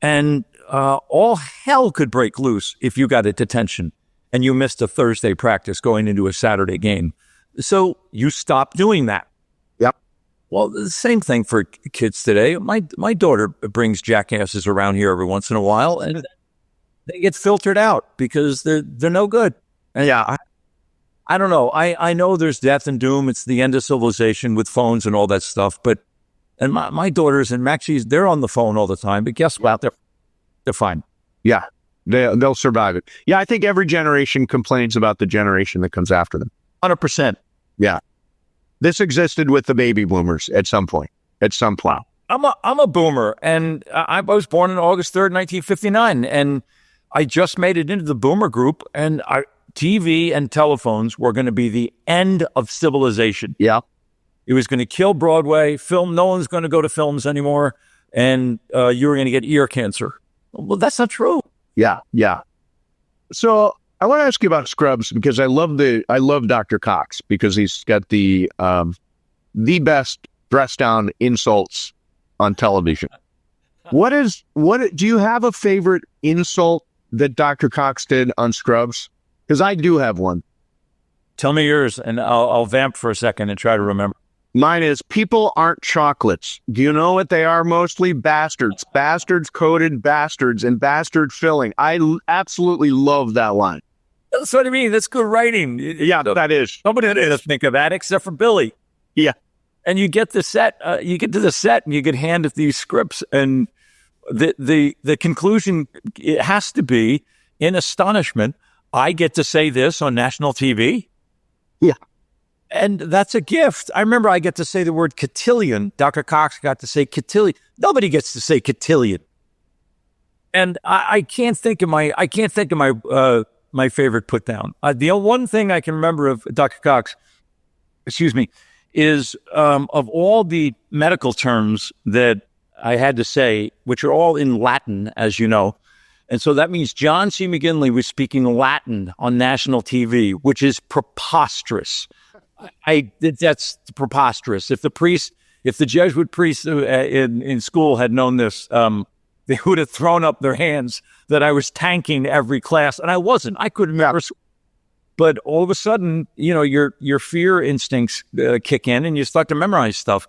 And all hell could break loose if you got a detention and you missed a Thursday practice going into a Saturday game. So you stopped doing that. Yep. Well, the same thing for kids today. My daughter brings jackasses around here every once in a while, and they get filtered out because they're no good. And Yeah. I don't know. I know there's death and doom. It's the end of civilization with phones and all that stuff. And my daughters and Maxie's, they're on the phone all the time. But guess what? They're fine. Yeah. They'll survive it. Yeah, I think every generation complains about the generation that comes after them. 100%. Yeah. This existed with the baby boomers at some point. I'm a boomer, and I was born on August 3rd, 1959, and I just made it into the boomer group, and TV and telephones were going to be the end of civilization. Yeah. It was going to kill Broadway. Film, no one's going to go to films anymore, and you were going to get ear cancer. Well, that's not true. Yeah. Yeah. So I want to ask you about Scrubs because I love Dr. Cox because he's got the best dress down insults on television. What do you have a favorite insult that Dr. Cox did on Scrubs? Because I do have one. Tell me yours, and I'll vamp for a second and try to remember. Mine is, people aren't chocolates. Do you know what they are mostly? Bastards. Bastards coated bastards and bastard filling. I absolutely love that line. That's what I mean. That's good writing. Yeah, that is. Nobody didn't think of that except for Billy. Yeah. And you get the set, you get to the set and you get handed these scripts, and the conclusion, it has to be in astonishment. I get to say this on national TV. Yeah. And that's a gift. I remember I get to say the word cotillion. Dr. Cox got to say cotillion. Nobody gets to say cotillion. And I can't think of my my favorite put down. The one thing I can remember of Dr. Cox, is of all the medical terms that I had to say, which are all in Latin, as you know. And so that means John C. McGinley was speaking Latin on national TV, which is preposterous. That's preposterous. If the Jesuit priests in school had known this, they would have thrown up their hands that I was tanking every class, and I wasn't. I couldn't remember. But all of a sudden, your fear instincts kick in, and you start to memorize stuff.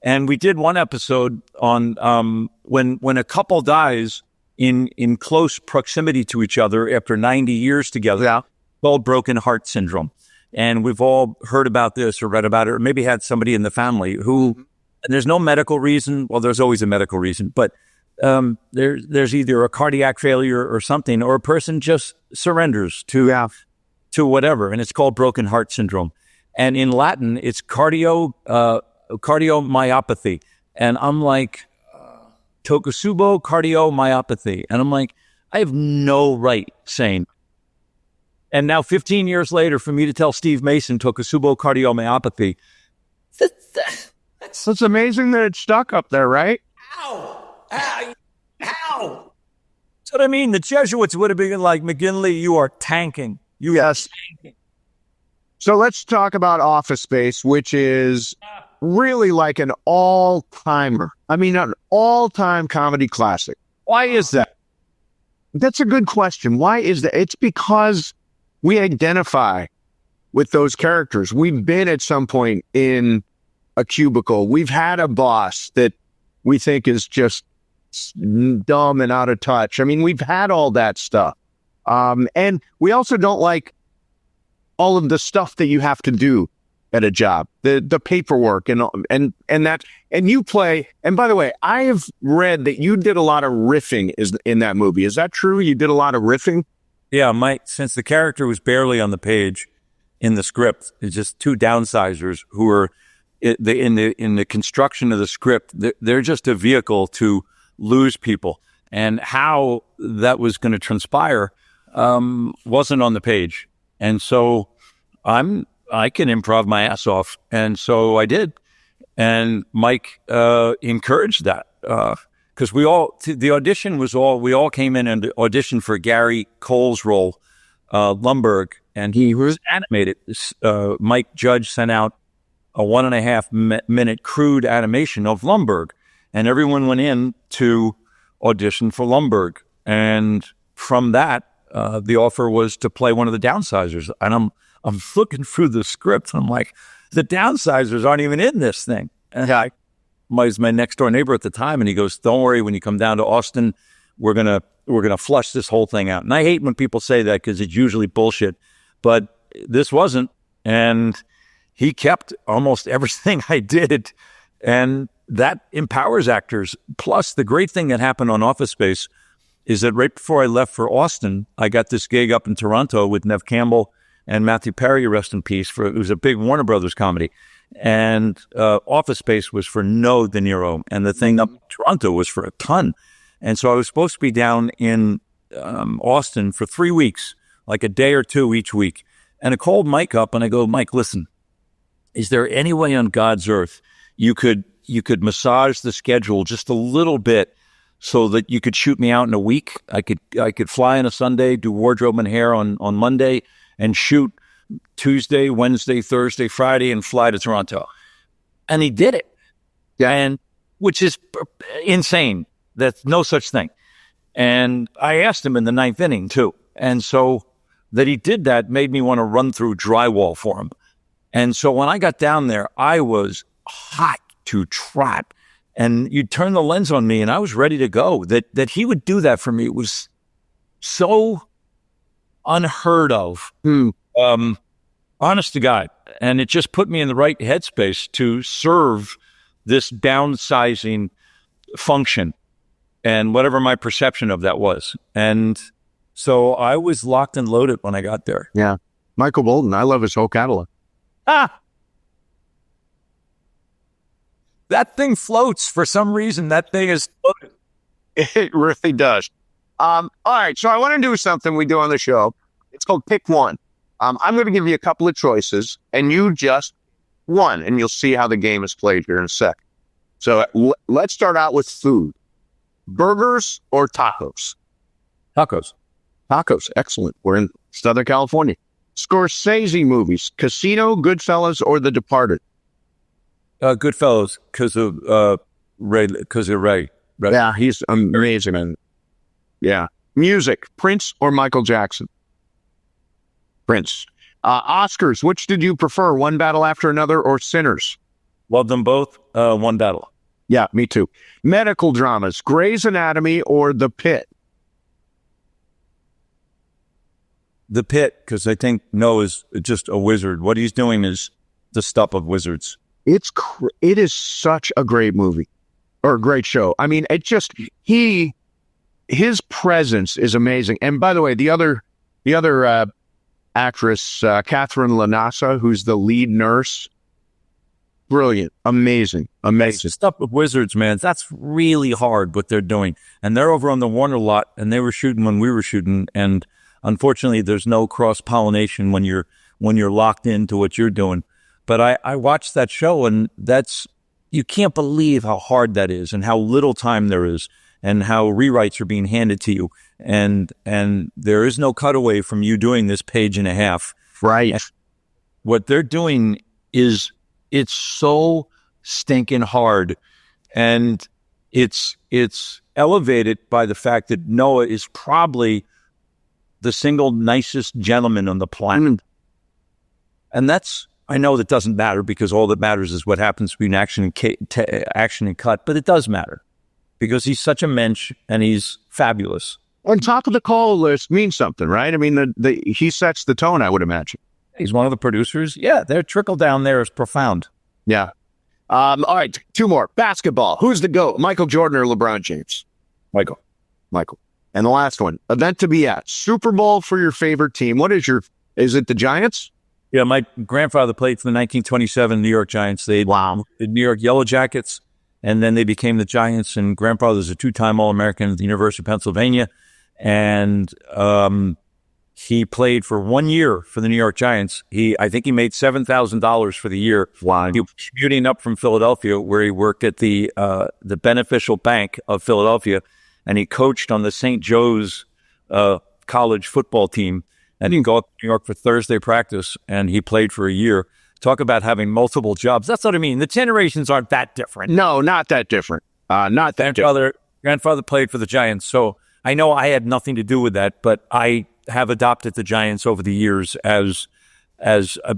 And we did one episode on when a couple dies in close proximity to each other after 90 years together, called broken heart syndrome. And we've all heard about this or read about it, or maybe had somebody in the family who, and there's no medical reason. Well, there's always a medical reason, but there's either a cardiac failure or something, or a person just surrenders to whatever, and it's called broken heart syndrome. And in Latin, it's cardiomyopathy. And I'm like, Tokusubo cardiomyopathy. And I'm like, I have no right saying. And now 15 years later, for me to tell Steve Mason Tokusubo cardiomyopathy, It's amazing that it stuck up there, right? How? That's what I mean. The Jesuits would have been like, McGinley, you are tanking. Yes. So let's talk about Office Space, which is really like an all-timer. I mean, an all-time comedy classic. Why is that? That's a good question. Why is that? It's because we identify with those characters. We've been at some point in a cubicle. We've had a boss that we think is just dumb and out of touch. I mean, we've had all that stuff. And we also don't like all of the stuff that you have to do at a job, the paperwork and that. And you play. And by the way, I have read that you did a lot of riffing in that movie. Is that true? You did a lot of riffing? Yeah, since the character was barely on the page in the script, it's just two downsizers who were in the construction of the script. They're just a vehicle to lose people, and how that was going to transpire wasn't on the page. And so I can improv my ass off. And so I did. And Mike encouraged that because the audition was we all came in and auditioned for Gary Cole's role, Lumbergh, and he was animated. Mike Judge sent out a 1.5 minute crude animation of Lumbergh, and everyone went in to audition for Lumbergh. And from that, the offer was to play one of the downsizers. And I'm looking through the script, and I'm like, the downsizers aren't even in this thing. And I was my next door neighbor at the time, and he goes, "Don't worry, when you come down to Austin, we're gonna flush this whole thing out." And I hate when people say that because it's usually bullshit, but this wasn't. And he kept almost everything I did, and that empowers actors. Plus, the great thing that happened on Office Space is that right before I left for Austin, I got this gig up in Toronto with Nev Campbell and Matthew Perry, rest in peace. It was a big Warner Brothers comedy. And Office Space was for no De Niro, and the thing up in Toronto was for a ton. And so I was supposed to be down in Austin for 3 weeks, like a day or two each week. And I called Mike up, and I go, "Mike, listen, is there any way on God's earth you could massage the schedule just a little bit so that you could shoot me out in a week? I could fly on a Sunday, do wardrobe and hair on Monday, and shoot Tuesday, Wednesday, Thursday, Friday, and fly to Toronto." And he did it. Yeah. And which is insane. That's no such thing. And I asked him in the 9th inning too. And so that he did that made me want to run through drywall for him. And so when I got down there, I was hot to trot. And you turn the lens on me, and I was ready to go. That he would do that for me was so unheard of. Honest to God. And it just put me in the right headspace to serve this downsizing function and whatever my perception of that was. And so I was locked and loaded when I got there. Yeah. Michael Bolton, I love his whole catalog. That thing floats for some reason. That thing is floating. It really does. All right, so I want to do something we do on the show. It's called Pick One. I'm going to give you a couple of choices, and you just one, and you'll see how the game is played here in a sec. So let's start out with food. Burgers or tacos? Tacos. Tacos, excellent. We're in Southern California. Scorsese movies, Casino, Goodfellas, or The Departed? Goodfellas, because of Ray. Right? Yeah, he's amazing. And yeah. Music, Prince or Michael Jackson? Prince. Oscars, which did you prefer, One Battle After Another or Sinners? Love them both. One Battle. Yeah, me too. Medical dramas, Grey's Anatomy or The Pit? The Pit, because I think Noah's just a wizard. What he's doing is the stuff of wizards. It is such a great movie or a great show. I mean, it just his presence is amazing. And by the way, the other actress, Catherine Lanassa, who's the lead nurse, brilliant, amazing. It's stuff with wizards, man. That's really hard what they're doing. And they're over on the Warner lot, and they were shooting when we were shooting. And unfortunately, there's no cross-pollination when you're locked into what you're doing. But I watched that show, and you can't believe how hard that is and how little time there is and how rewrites are being handed to you. And there is no cutaway from you doing this page and a half. Right. And what they're doing it's so stinking hard. And it's elevated by the fact that Noah is probably the single nicest gentleman on the planet. And I know that doesn't matter because all that matters is what happens between action and cut, but it does matter because he's such a mensch and he's fabulous. On top of the call list means something, right? I mean, he sets the tone, I would imagine. He's one of the producers. Yeah, their trickle down there is profound. Yeah. All right, two more. Basketball. Who's the GOAT, Michael Jordan or LeBron James? Michael. And the last one, event to be at. Super Bowl for your favorite team. Is it the Giants? Yeah, my grandfather played for the 1927 New York Giants. The New York Yellow Jackets, and then they became the Giants. And grandfather's a two-time All-American at the University of Pennsylvania. And he played for 1 year for the New York Giants. I think he made $7,000 for the year. Wow. He was commuting up from Philadelphia, where he worked at the Beneficial Bank of Philadelphia, and he coached on the St. Joe's college football team. And he can go up to New York for Thursday practice, and he played for a year. Talk about having multiple jobs. That's what I mean. The generations aren't that different. No, not that different. Grandfather played for the Giants, so I know I had nothing to do with that, but I have adopted the Giants over the years as a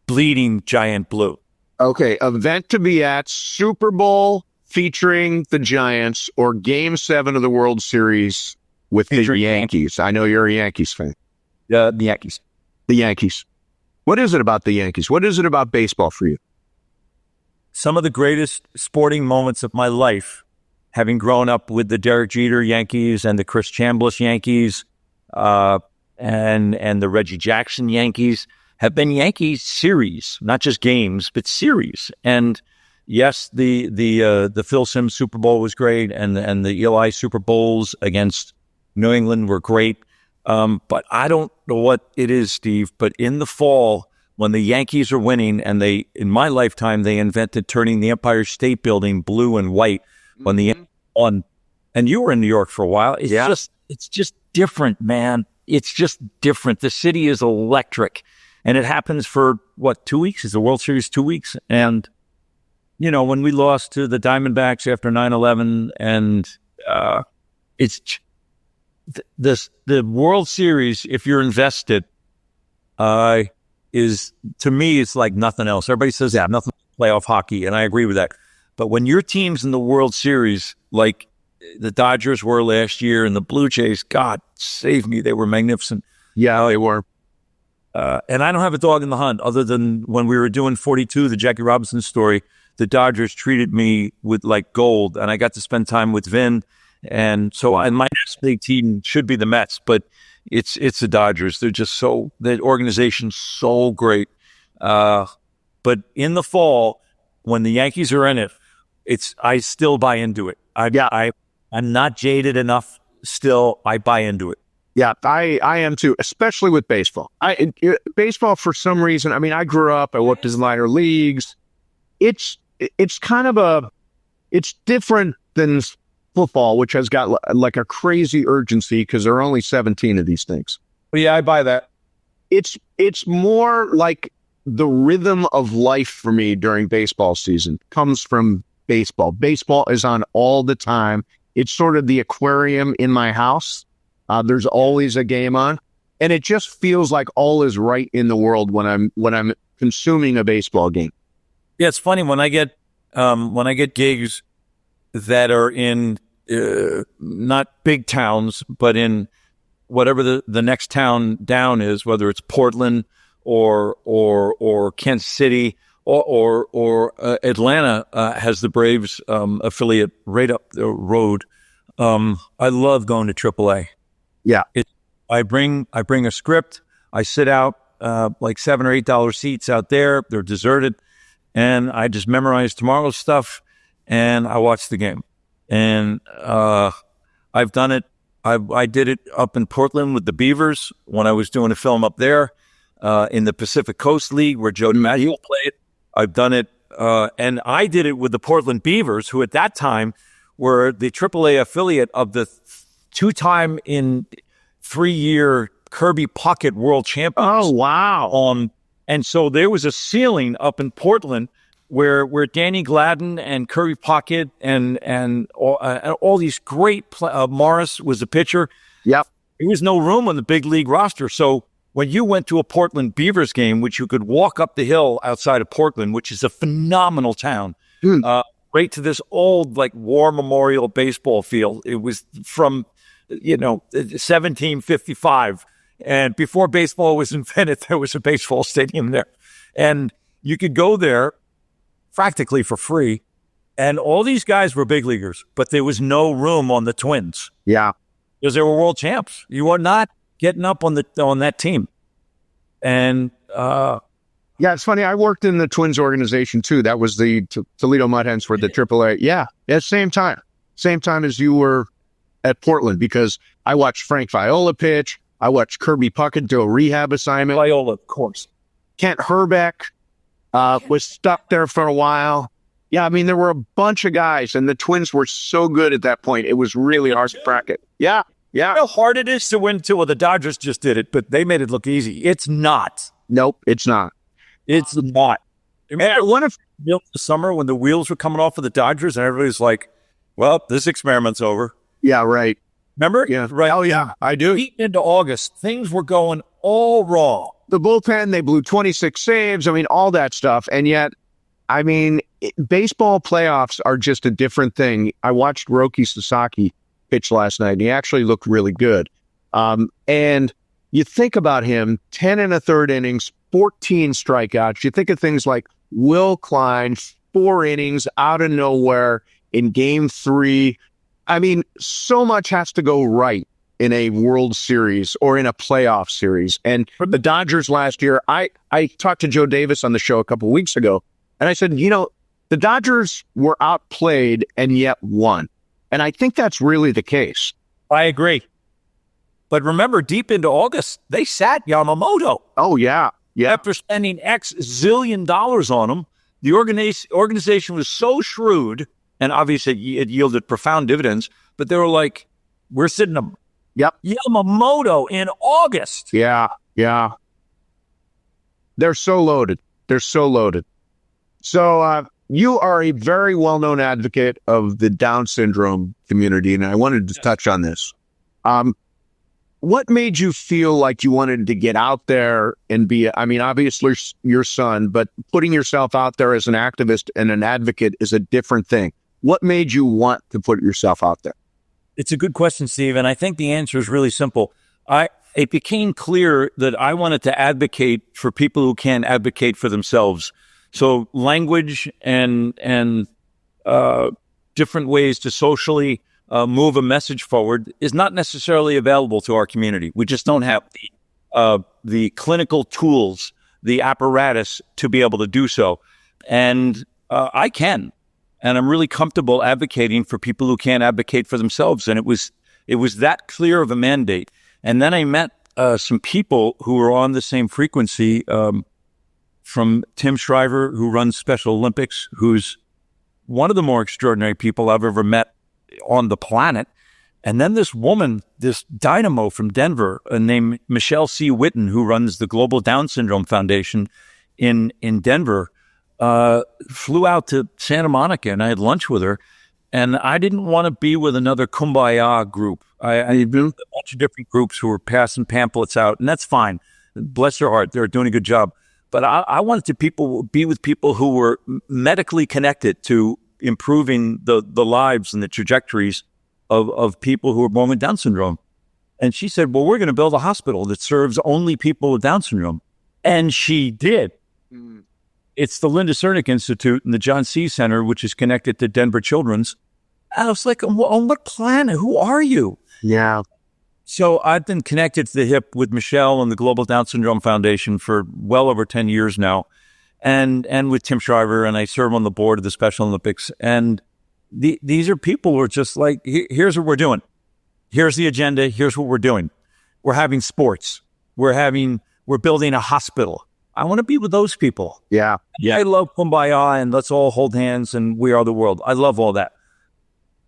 bleeding giant blue. Okay, event to be at, Super Bowl featuring the Giants or Game 7 of the World Series with the Yankees. I know you're a Yankees fan. The Yankees. The Yankees. What is it about the Yankees? What is it about baseball for you? Some of the greatest sporting moments of my life, having grown up with the Derek Jeter Yankees and the Chris Chambliss Yankees and the Reggie Jackson Yankees, have been Yankees series, not just games, but series. And yes, the Phil Simms Super Bowl was great, and the Eli Super Bowls against New England were great. But I don't know what it is, Steve, but in the fall, when the Yankees are winning, and in my lifetime, they invented turning the Empire State Building blue and white when the Yankees won. And you were in New York for a while. It's just different, man. It's just different. The city is electric, and it happens for 2 weeks? Is the World Series 2 weeks? And, when we lost to the Diamondbacks after 9/11, and, the World Series, if you're invested, is, to me, it's like nothing else. Everybody says nothing playoff hockey, and I agree with that. But when your team's in the World Series, like the Dodgers were last year and the Blue Jays, God save me, they were magnificent. Yeah, they were. And I don't have a dog in the hunt other than when we were doing 42, the Jackie Robinson story. The Dodgers treated me with like gold, and I got to spend time with Vin. And so, and my next big team should be the Mets, but it's the Dodgers. They're just the organization's so great. But in the fall, when the Yankees are in it, I still buy into it. I'm not jaded enough. Still, I buy into it. Yeah, I am too, especially with baseball. Baseball, for some reason, I mean, I grew up, I worked in minor leagues. It's kind of it's different than football, which has got like a crazy urgency because there are only 17 of these things. But yeah, I buy that. It's more like the rhythm of life for me during baseball season comes from baseball. Baseball is on all the time. It's sort of the aquarium in my house. There's always a game on, and it just feels like all is right in the world when I'm consuming a baseball game. Yeah, it's funny when I get gigs that are in not big towns, but in whatever the next town down is, whether it's Portland or Kansas City or Atlanta has the Braves affiliate right up the road. I love going to AAA. Yeah, I bring a script. I sit out like $7 or $8 seats out there. They're deserted, and I just memorize tomorrow's stuff, and I watch the game. And I've done it. I did it up in Portland with the Beavers when I was doing a film up there in the Pacific Coast League where Joe DiMaggio played. I've done it, and I did it with the Portland Beavers, who at that time were the AAA affiliate of the two-time in 3-year Kirby Puckett World Champions. Oh, wow. And so there was a ceiling up in Portland where Danny Gladden and Kirby Puckett and all these great Morris was the pitcher. Yep. There was no room on the big league roster. So when you went to a Portland Beavers game, which you could walk up the hill outside of Portland, which is a phenomenal town, right to this old like war memorial baseball field. It was from 1755. And before baseball was invented, there was a baseball stadium there. And you could go there practically for free. And all these guys were big leaguers, but there was no room on the Twins. Yeah. Because they were world champs. You were not getting up on that team. And yeah, it's funny. I worked in the Twins organization too. That was the Toledo Mud Hens for the AAA. Yeah, at same time as you were at Portland, because I watched Frank Viola pitch. I watched Kirby Puckett do a rehab assignment. Viola, of course. Kent Herbeck was stuck there for a while. Yeah, I mean, there were a bunch of guys, and the Twins were so good at that point. It was really hard to bracket. Yeah. You know how hard it is to win two? Well, the Dodgers just did it, but they made it look easy. It's not. Nope, it's not. It's not. One of the summer when the wheels were coming off of the Dodgers, and everybody's like, well, this experiment's over. Yeah, right. Remember? Yeah. Right. Oh, yeah, I do. Deep into August, things were going all wrong. The bullpen, they blew 26 saves. I mean, all that stuff. And yet, I mean, baseball playoffs are just a different thing. I watched Roki Sasaki pitch last night, and he actually looked really good. And you think about him, 10 and a third innings, 14 strikeouts. You think of things like Will Klein, 4 innings out of nowhere in game 3. I mean, so much has to go right in a World Series or in a playoff series. And for the Dodgers last year, I talked to Joe Davis on the show a couple weeks ago, and I said, the Dodgers were outplayed and yet won. And I think that's really the case. I agree. But remember, deep into August, they sat Yamamoto. Oh, yeah. Yeah. After spending X zillion dollars on him, the organization was so shrewd, and obviously it yielded profound dividends, but they were like, we're sitting him. Yep. Yamamoto in August. Yeah. Yeah. They're so loaded. So you are a very well-known advocate of the Down syndrome community, and I wanted to touch on this. What made you feel like you wanted to get out there and be, I mean, obviously your son, but putting yourself out there as an activist and an advocate is a different thing. What made you want to put yourself out there? It's a good question, Steve, and I think the answer is really simple. it became clear that I wanted to advocate for people who can't advocate for themselves. So language and different ways to socially move a message forward is not necessarily available to our community. We just don't have the clinical tools, the apparatus to be able to do so. And I can, and I'm really comfortable advocating for people who can't advocate for themselves. And it was that clear of a mandate. And then I met some people who were on the same frequency, from Tim Shriver, who runs Special Olympics, who's one of the more extraordinary people I've ever met on the planet. And then this woman, this dynamo from Denver, named Michelle C. Witten, who runs the Global Down Syndrome Foundation in Denver, flew out to Santa Monica, and I had lunch with her. And I didn't want to be with another kumbaya group. I built a bunch of different groups who were passing pamphlets out, and that's fine. Bless their heart, they're doing a good job. But I wanted to be with people who were medically connected to improving the lives and the trajectories of people who are born with Down syndrome. And she said, well, we're going to build a hospital that serves only people with Down syndrome. And she did. Mm. It's the Linda Cernick Institute and the John C. Center, which is connected to Denver Children's. I was like, on what planet? Who are you? Yeah. So I've been connected to the hip with Michelle and the Global Down Syndrome Foundation for well over 10 years now, and with Tim Shriver, and I serve on the board of the Special Olympics. And these are people who are just like, here's what we're doing. Here's the agenda. Here's what we're doing. We're having sports. We're building a hospital. I want to be with those people. Yeah. I love Kumbaya and let's all hold hands and we are the world. I love all that.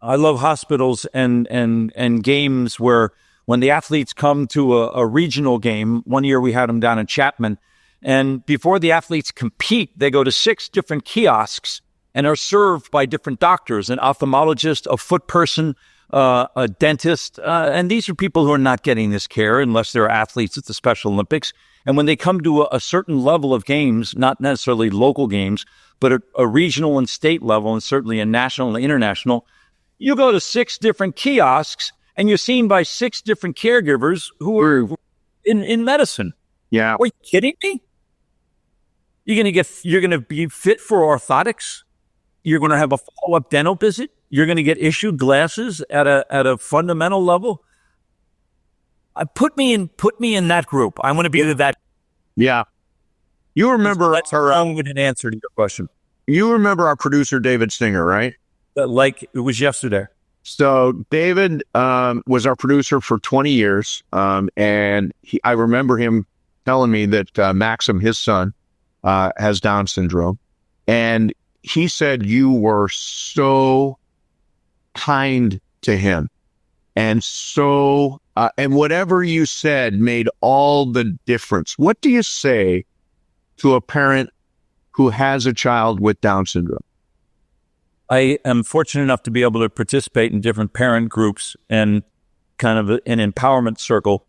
I love hospitals and games where when the athletes come to a regional game, one year we had them down in Chapman, and before the athletes compete, they go to 6 different kiosks and are served by different doctors, an ophthalmologist, a foot person, a dentist. And these are people who are not getting this care unless they're athletes at the Special Olympics. And when they come to a certain level of games, not necessarily local games, but a regional and state level, and certainly a national and international, you go to 6 different kiosks and you're seen by 6 different caregivers who are in medicine. Yeah. Are you kidding me? You're going to be fit for orthotics. You're going to have a follow-up dental visit. You're going to get issued glasses at a fundamental level. Put me in that group. I want to be with that. Yeah. You remember that's wrong with an answer to your question. You remember our producer, David Singer, right? Like it was yesterday. So David was our producer for 20 years. And I remember him telling me that Maxim, his son, has Down syndrome. And he said you were so kind to him. And so, and whatever you said made all the difference. What do you say to a parent who has a child with Down syndrome? I am fortunate enough to be able to participate in different parent groups and kind of an empowerment circle.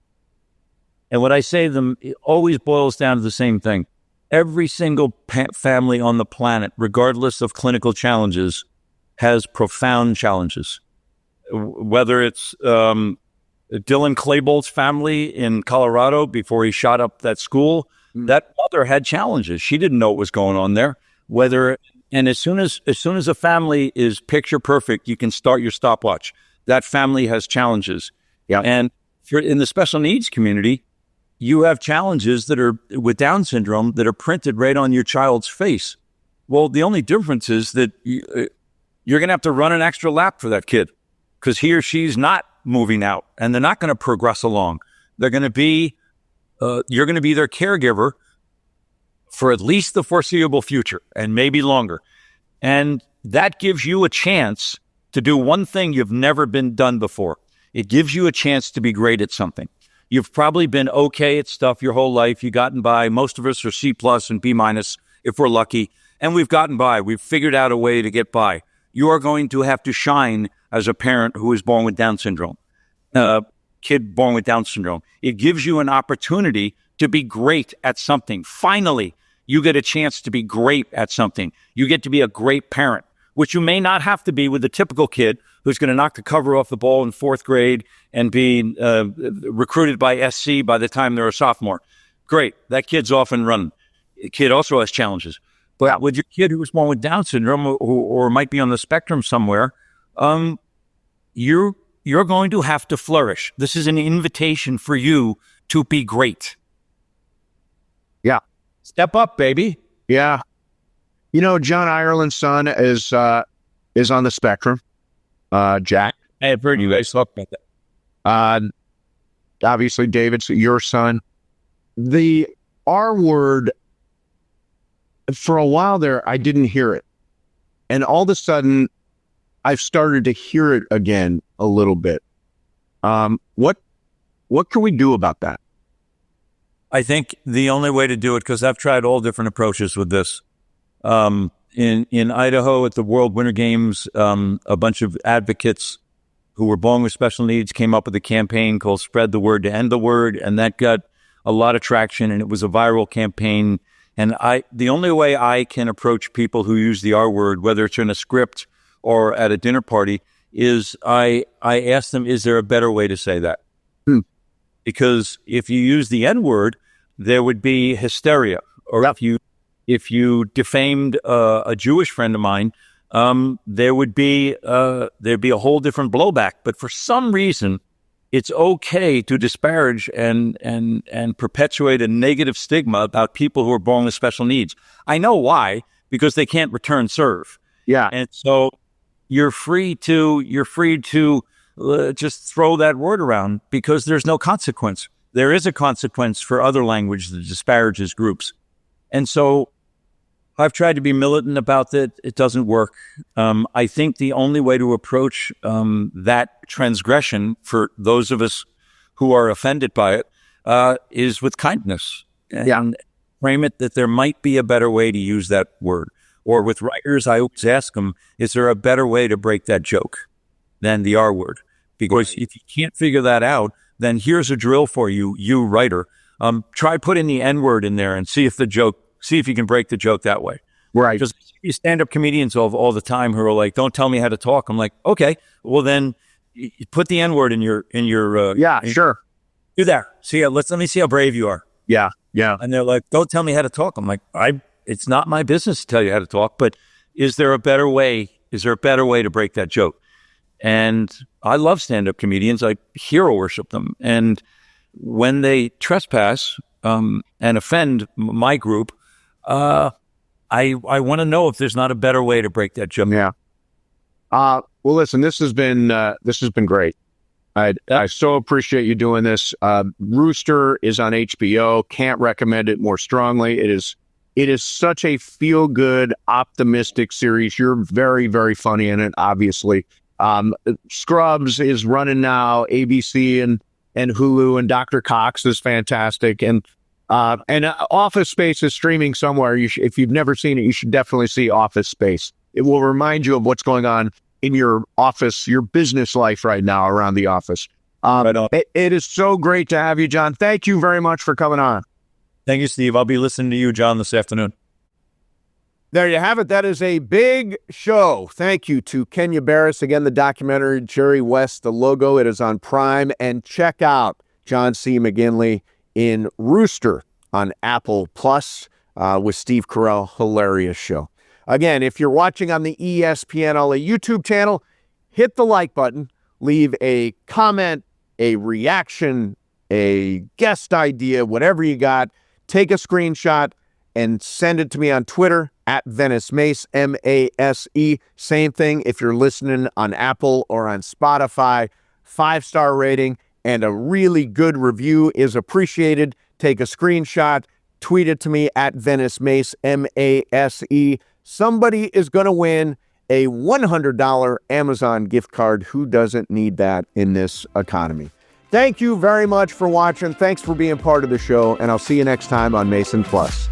And what I say to them, it always boils down to the same thing. Every single family on the planet, regardless of clinical challenges, has profound challenges. Whether it's Dylan Claybolt's family in Colorado before he shot up that school, that mother had challenges. She didn't know what was going on there. And as soon as a family is picture perfect, you can start your stopwatch. That family has challenges. Yeah. And in the special needs community, you have challenges that are with Down syndrome that are printed right on your child's face. Well, the only difference is that you're going to have to run an extra lap for that kid because he or she's not moving out and they're not going to progress along. They're going to be, you're going to be their caregiver for at least the foreseeable future and maybe longer. And that gives you a chance to do one thing you've never been done before. It gives you a chance to be great at something. You've probably been okay at stuff your whole life. You've gotten by. Most of us are C+ and B- if we're lucky. And we've gotten by. We've figured out a way to get by. You are going to have to shine as a parent who is born with Down syndrome, kid born with Down syndrome. It gives you an opportunity to be great at something. Finally, you get a chance to be great at something. You get to be a great parent. which you may not have to be with the typical kid who's going to knock the cover off the ball in 4th grade and be recruited by SC by the time they're a sophomore. Great. That kid's off and running. The kid also has challenges. But with your kid who was born with Down syndrome or might be on the spectrum somewhere, you're going to have to flourish. This is an invitation for you to be great. Yeah. Step up, baby. Yeah. You know, John Ireland's son is on the spectrum. Jack. I have heard you guys talk about that. Obviously, David's your son. The R word, for a while there, I didn't hear it. And all of a sudden, I've started to hear it again a little bit. What can we do about that? I think the only way to do it, because I've tried all different approaches with this. In Idaho at the World Winter Games, a bunch of advocates who were born with special needs came up with a campaign called Spread the Word to End the Word, and that got a lot of traction, and it was a viral campaign. And the only way I can approach people who use the R word, whether it's in a script or at a dinner party, is I ask them, is there a better way to say that? Because if you use the N word, there would be hysteria. Or if you defamed a Jewish friend of mine, there'd be a whole different blowback. But for some reason, it's okay to disparage and perpetuate a negative stigma about people who are born with special needs. I know why, because they can't return serve. Yeah. And so you're free to just throw that word around because there's no consequence. There is a consequence for other language that disparages groups. And so I've tried to be militant about it. It doesn't work. I think the only way to approach that transgression for those of us who are offended by it is with kindness and frame it that there might be a better way to use that word. Or with writers, I always ask them, is there a better way to break that joke than the R word? Because if you can't figure that out, then here's a drill for you, you writer. Try putting the N word in there and see if you can break the joke that way. Right. Because you stand-up comedians all the time who are like, don't tell me how to talk. I'm like, okay, well then you put the N word in your sure. Do that. See, let me see how brave you are. Yeah. Yeah. And they're like, don't tell me how to talk. I'm like, it's not my business to tell you how to talk, but is there a better way? Is there a better way to break that joke? And I love stand-up comedians. I hero worship them. And when they trespass and offend my group, I want to know if there's not a better way to break that joke. Yeah. Well, listen, this has been great. I so appreciate you doing this. Rooster is on HBO. Can't recommend it more strongly. It is such a feel-good, optimistic series. You're very, very funny in it, obviously. Scrubs is running now, ABC and Hulu, and Dr. Cox is fantastic. And Office Space is streaming somewhere. If you've never seen it, you should definitely see Office Space. It will remind you of what's going on in your office, your business life right now around the office. It is so great to have you, John. Thank you very much for coming on. Thank you, Steve. I'll be listening to you, John, this afternoon. There you have it. That is a big show. Thank you to Kenya Barris. Again, the documentary, Jerry West, the logo. It is on Prime. And check out John C. McGinley in Rooster on Apple Plus with Steve Carell. Hilarious show. Again, if you're watching on the ESPN LA YouTube channel, hit the like button, leave a comment, a reaction, a guest idea, whatever you got. Take a screenshot and send it to me on Twitter at Venice Mace, M-A-S-E. Same thing if you're listening on Apple or on Spotify. 5-star rating and a really good review is appreciated. Take a screenshot, tweet it to me at Venice Mace, M-A-S-E. Somebody is going to win a $100 Amazon gift card. Who doesn't need that in this economy? Thank you very much for watching. Thanks for being part of the show, and I'll see you next time on Mason Plus.